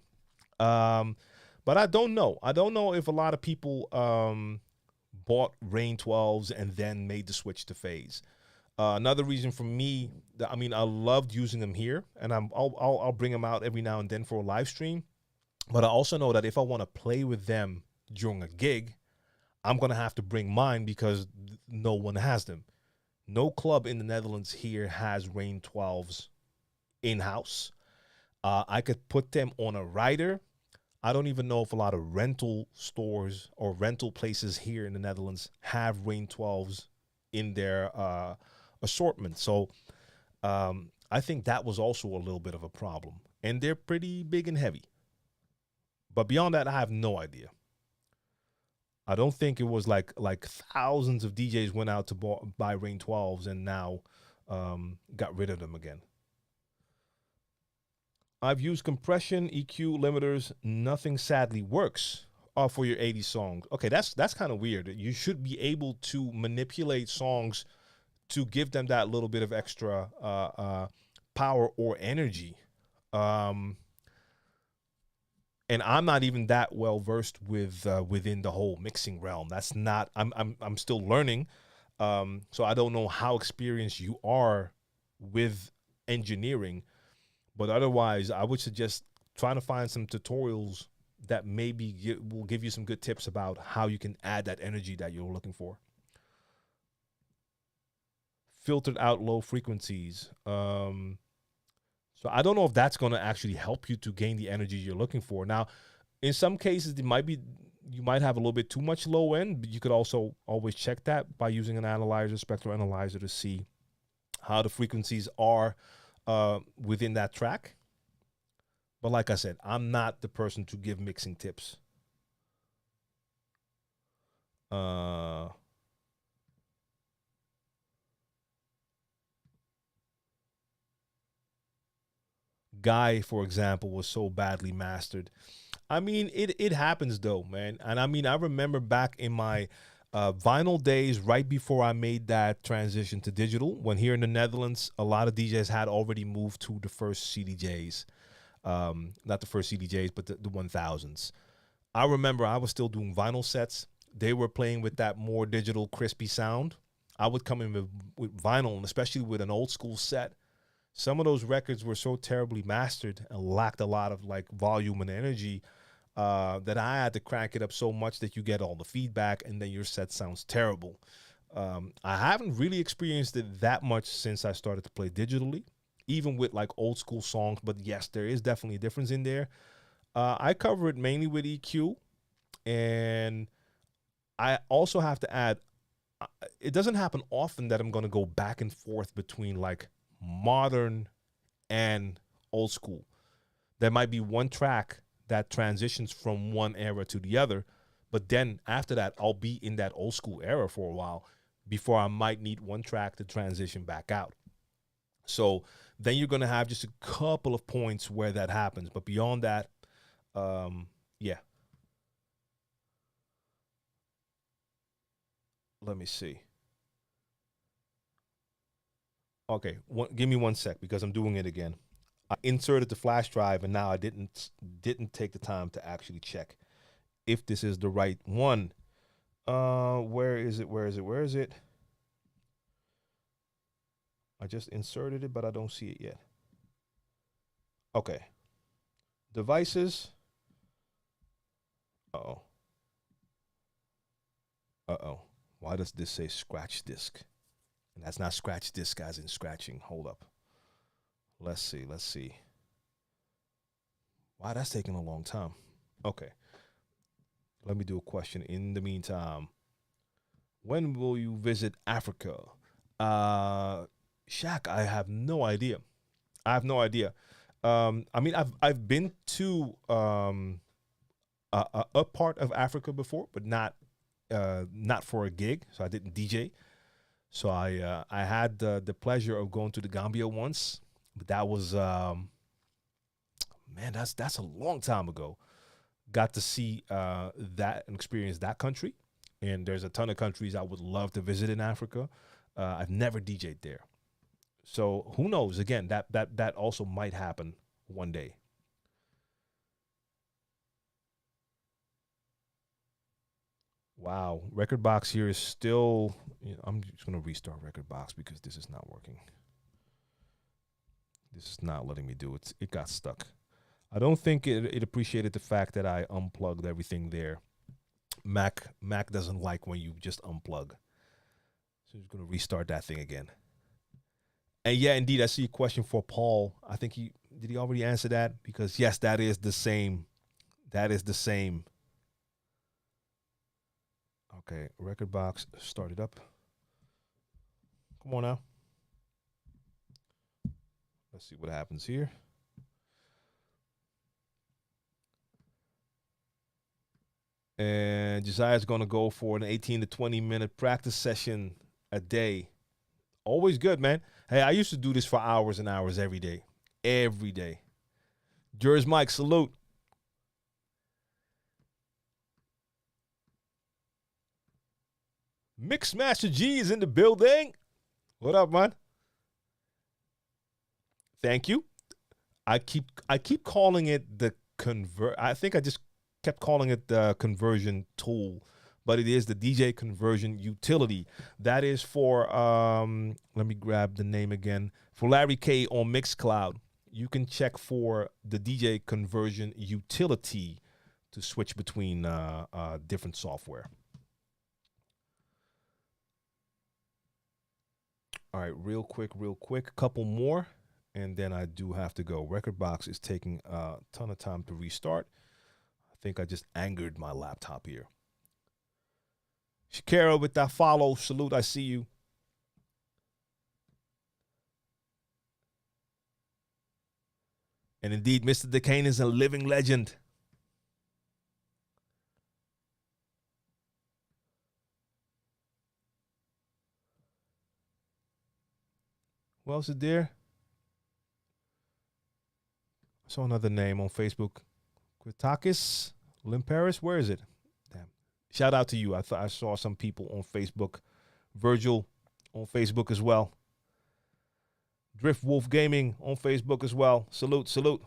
But I don't know. I don't know if a lot of people bought Rain 12s and then made the switch to FaZe. Another reason for me, I loved using them here, and I'll bring them out every now and then for a live stream. But I also know that if I want to play with them during a gig, I'm going to have to bring mine because no one has them. No club in the Netherlands here has Rain 12s in-house. I could put them on a rider. I don't even know if a lot of rental stores or rental places here in the Netherlands have Rain 12s in their assortment. So I think that was also a little bit of a problem. And they're pretty big and heavy. But beyond that, I have no idea. I don't think it was like thousands of DJs went out to buy Rain 12s and now got rid of them again. I've used compression, EQ, limiters. Nothing sadly works for your 80 songs. Okay, that's kind of weird. You should be able to manipulate songs to give them that little bit of extra power or energy. Um, and I'm not even that well versed with within the whole mixing realm. That's not. I'm still learning. So I don't know how experienced you are with engineering, but otherwise, I would suggest trying to find some tutorials that maybe will give you some good tips about how you can add that energy that you're looking for. Filtered out low frequencies. So I don't know if that's going to actually help you to gain the energy you're looking for. Now, in some cases, you might have a little bit too much low end, but you could also always check that by using an analyzer, spectral analyzer, to see how the frequencies are within that track. But like I said, I'm not the person to give mixing tips. Guy, for example, was so badly mastered. I mean, it happens though, man. And I mean, I remember back in my vinyl days, right before I made that transition to digital, when here in the Netherlands, a lot of DJs had already moved to the first CDJs. Not the first CDJs, but the 1000s. I remember I was still doing vinyl sets. They were playing with that more digital, crispy sound. I would come in with vinyl, and especially with an old school set. Some of those records were so terribly mastered and lacked a lot of like volume and energy that I had to crank it up so much that you get all the feedback and then your set sounds terrible. I haven't really experienced it that much since I started to play digitally, even with like old school songs. But yes, there is definitely a difference in there. I cover it mainly with EQ, and I also have to add, it doesn't happen often that I'm going to go back and forth between like modern and old school. There might be one track that transitions from one era to the other, but then after that, I'll be in that old school era for a while before I might need one track to transition back out. So then you're going to have just a couple of points where that happens. But beyond that, yeah. Let me see. Okay, give me one sec because I'm doing it again. I inserted the flash drive and now I didn't take the time to actually check if this is the right one. Where is it? Where is it? Where is it? I just inserted it, but I don't see it yet. Okay. Devices. Uh-oh. Uh-oh. Why does this say scratch disk? And that's not scratch disk as in scratching. Hold up. Let's see. Let's see. Wow, that's taking a long time. Okay. Let me do a question in the meantime. When will you visit Africa? Uh Shaq, I have no idea. I have no idea. I mean, I've been to a part of Africa before, but not for a gig. So I didn't DJ. So I had the pleasure of going to the Gambia once, but that was man, that's a long time ago. Got to see that and experience that country, and there's a ton of countries I would love to visit in Africa. I've never DJ'd there, so who knows? Again, that also might happen one day. Wow, Record Box here is still. You know, I'm just gonna restart Record Box because this is not working. This is not letting me do it. It got stuck. I don't think it appreciated the fact that I unplugged everything there. Mac doesn't like when you just unplug. So he's gonna restart that thing again. And yeah, indeed, I see a question for Paul. I think he already answer that because yes, that is the same. That is the same. Okay, record box started up. Come on now. Let's see what happens here. And Josiah's going to go for an 18 to 20 minute practice session a day Always good, man. Hey, I used to do this for hours and hours every day. Every day. Jers Mike, salute. Mix Master G is in the building. What up, man? Thank you. I keep calling it the convert. I think I just kept calling it the conversion tool, but it is the DJ conversion utility. That is for let me grab the name again. For Larry K on Mixcloud. You can check for the DJ conversion utility to switch between different software. All right, real quick, a couple more, and then I do have to go. Record box is taking a ton of time to restart. I think I just angered my laptop here. Shakira with that follow. Salute, I see you. And indeed, Mr. Decane is a living legend. Who else is there? I saw another name on Facebook. Kritakis Limperis. Where is it? Damn. Shout out to you. I thought I saw some people on Facebook. Virgil on Facebook as well. Drift Wolf Gaming on Facebook as well. Salute, salute.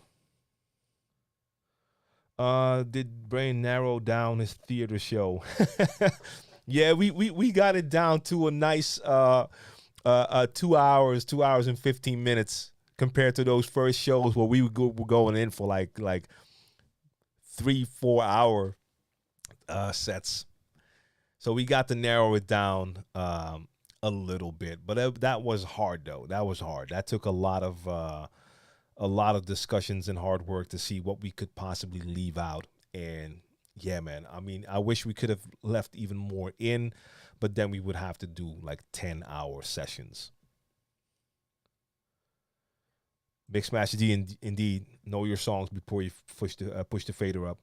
Did Brain narrow down his theater show? Yeah, we got it down to a nice 2 hours, 2 hours and 15 minutes compared to those first shows where we were going in for like 3-4 hour sets. So we got to narrow it down a little bit, but that was hard though. That was hard. That took a lot of discussions and hard work to see what we could possibly leave out. And yeah, man, I mean, I wish we could have left even more in, but then we would have to do like 10-hour sessions. Mix Master D, indeed, know your songs before you push the fader up.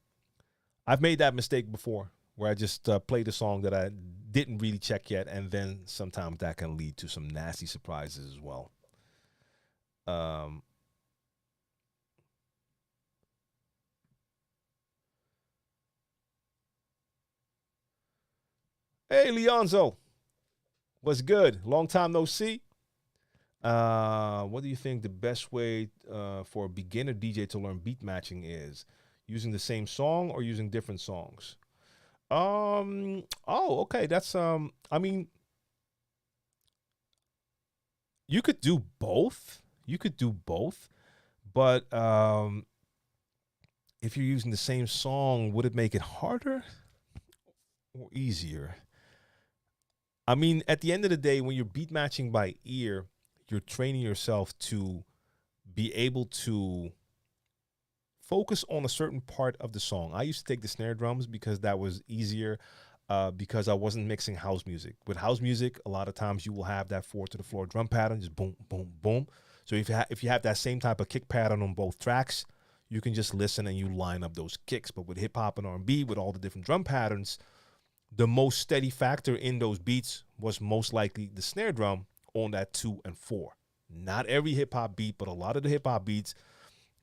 I've made that mistake before, where I just played a song that I didn't really check yet, and then sometimes that can lead to some nasty surprises as well. Hey, Leonzo, what's good? Long time no see. What do you think the best way for a beginner DJ to learn beat matching is? Using the same song or using different songs? Oh, okay. That's I mean, you could do both. You could do both, but if you're using the same song, would it make it harder or easier? I mean, at the end of the day, when you're beat matching by ear, you're training yourself to be able to focus on a certain part of the song. I used to take the snare drums because that was easier because I wasn't mixing house music. With house music, a lot of times you will have that 4 to the floor drum pattern, just boom, boom, boom. So if you have that same type of kick pattern on both tracks, you can just listen and you line up those kicks. But with hip hop and R&B, with all the different drum patterns, the most steady factor in those beats was most likely the snare drum on that 2 and 4. Not every hip hop beat, but a lot of the hip hop beats,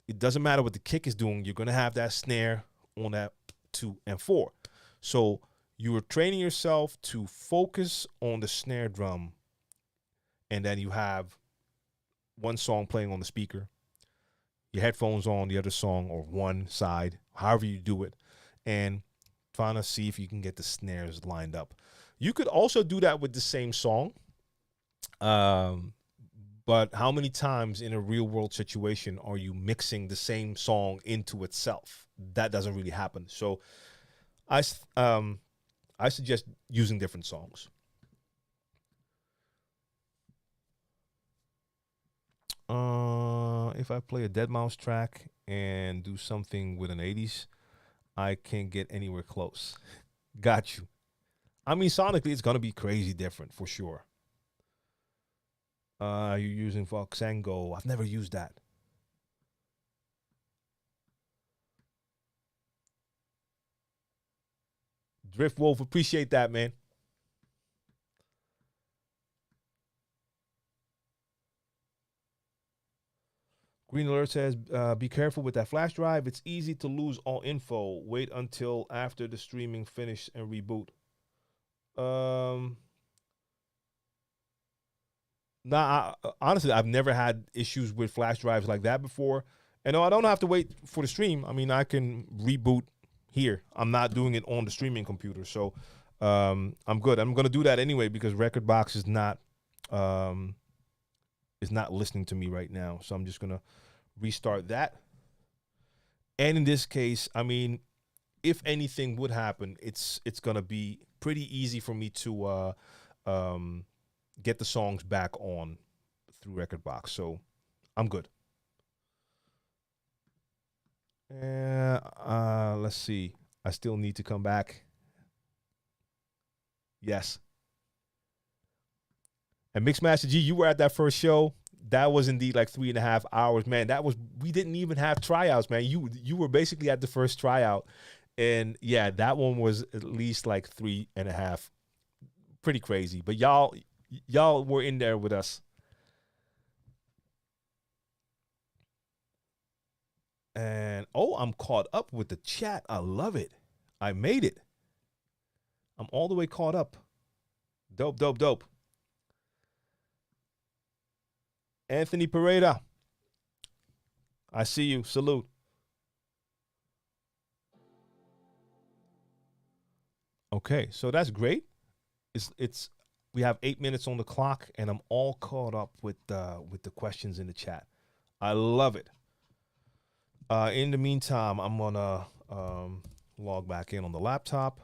it doesn't matter what the kick is doing. You're going to have that snare on that 2 and 4. So you are training yourself to focus on the snare drum, and then you have one song playing on the speaker, your headphones on the other song or one side, however you do it, and trying to see if you can get the snares lined up. You could also do that with the same song. But how many times in a real world situation are you mixing the same song into itself? That doesn't really happen. So I suggest using different songs. If I play a Dead Mouse track and do something with an 80s, I can't get anywhere close. Got you. I mean, sonically, it's going to be crazy different for sure. You're using Voxango. I've never used that. Drift Wolf, appreciate that, man. Green Alert says, be careful with that flash drive. It's easy to lose all info. Wait until after the streaming finish and reboot. Honestly, I've never had issues with flash drives like that before. And no, I don't have to wait for the stream. I mean, I can reboot here. I'm not doing it on the streaming computer. So I'm good. I'm going to do that anyway because Rekordbox is not listening to me right now. So I'm just going to restart that. And in this case, I mean, if anything would happen, it's going to be pretty easy for me to get the songs back on through Rekordbox. So I'm good. Let's see. I still need to come back. Yes. And Mixmaster G, you were at that first show. That was indeed like 3.5 hours, man. We didn't even have tryouts, man. You were basically at the first tryout. And yeah, that one was at least like 3.5. Pretty crazy. But y'all were in there with us. And I'm caught up with the chat. I love it. I made it. I'm all the way caught up. Dope, dope, dope. Anthony Pereira, I see you. Salute. Okay, so that's great. It's we have 8 minutes on the clock, and I'm all caught up with the questions in the chat. I love it. In the meantime, I'm gonna log back in on the laptop.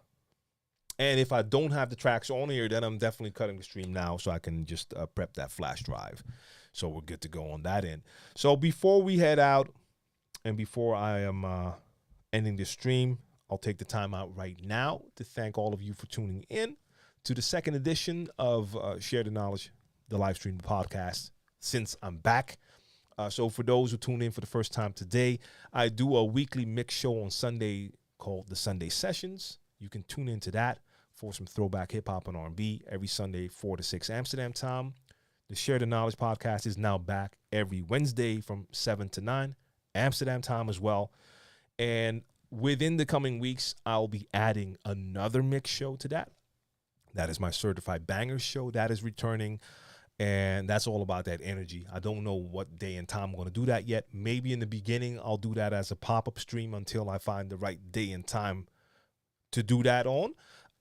And if I don't have the tracks on here, then I'm definitely cutting the stream now so I can just prep that flash drive. So we're good to go on that end. So before we head out and before I am ending the stream, I'll take the time out right now to thank all of you for tuning in to the second edition of Share the Knowledge, the live stream podcast, since I'm back. So for those who tune in for the first time today, I do a weekly mix show on Sunday called the Sunday Sessions. You can tune into that for some throwback hip-hop and R&B every Sunday, 4 to 6 Amsterdam time. The Share the Knowledge podcast is now back every Wednesday from 7 to 9 Amsterdam time as well. And within the coming weeks, I'll be adding another mix show to that. That is my Certified Bangers show. That is returning. And that's all about that energy. I don't know what day and time I'm going to do that yet. Maybe in the beginning, I'll do that as a pop-up stream until I find the right day and time to do that on.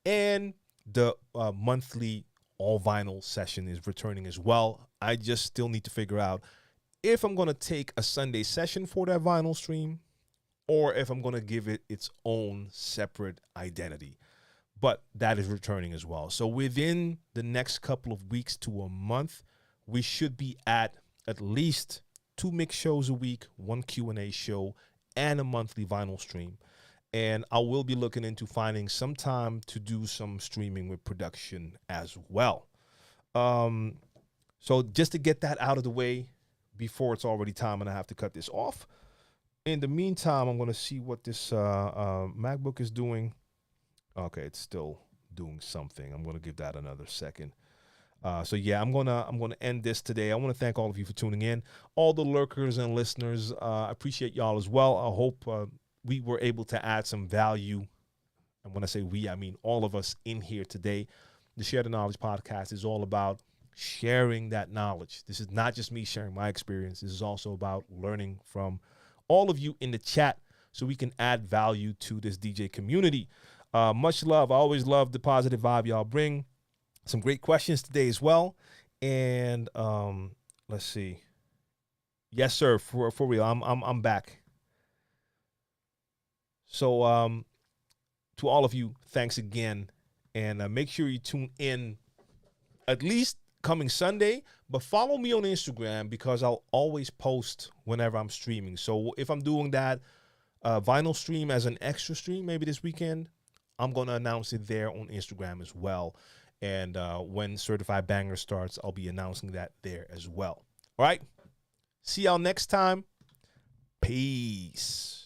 And the monthly all vinyl session is returning as well. I just still need to figure out if I'm going to take a Sunday session for that vinyl stream or if I'm going to give it its own separate identity. But that is returning as well. So within the next couple of weeks to a month, we should be at least 2 mix shows a week, 1 Q&A show, and a monthly vinyl stream. And I will be looking into finding some time to do some streaming with production as well. So just to get that out of the way before it's already time and I have to cut this off. In the meantime, I'm going to see what this MacBook is doing. Okay, it's still doing something. I'm going to give that another second. So yeah, I'm gonna end this today. I want to thank all of you for tuning in, all the lurkers and listeners. I appreciate y'all as well. I hope we were able to add some value. And when I say we, I mean all of us in here today. The Share the Knowledge podcast is all about sharing that knowledge. This is not just me sharing my experience. This is also about learning from all of you in the chat so we can add value to this DJ community. Much love. I always love the positive vibe y'all bring. Some great questions today as well. And let's see. Yes, sir. For real. I'm back. So to all of you, thanks again. And make sure you tune in at least coming Sunday. But follow me on Instagram because I'll always post whenever I'm streaming. So if I'm doing that vinyl stream as an extra stream, maybe this weekend, I'm going to announce it there on Instagram as well. And when Certified Banger starts, I'll be announcing that there as well. All right. See y'all next time. Peace.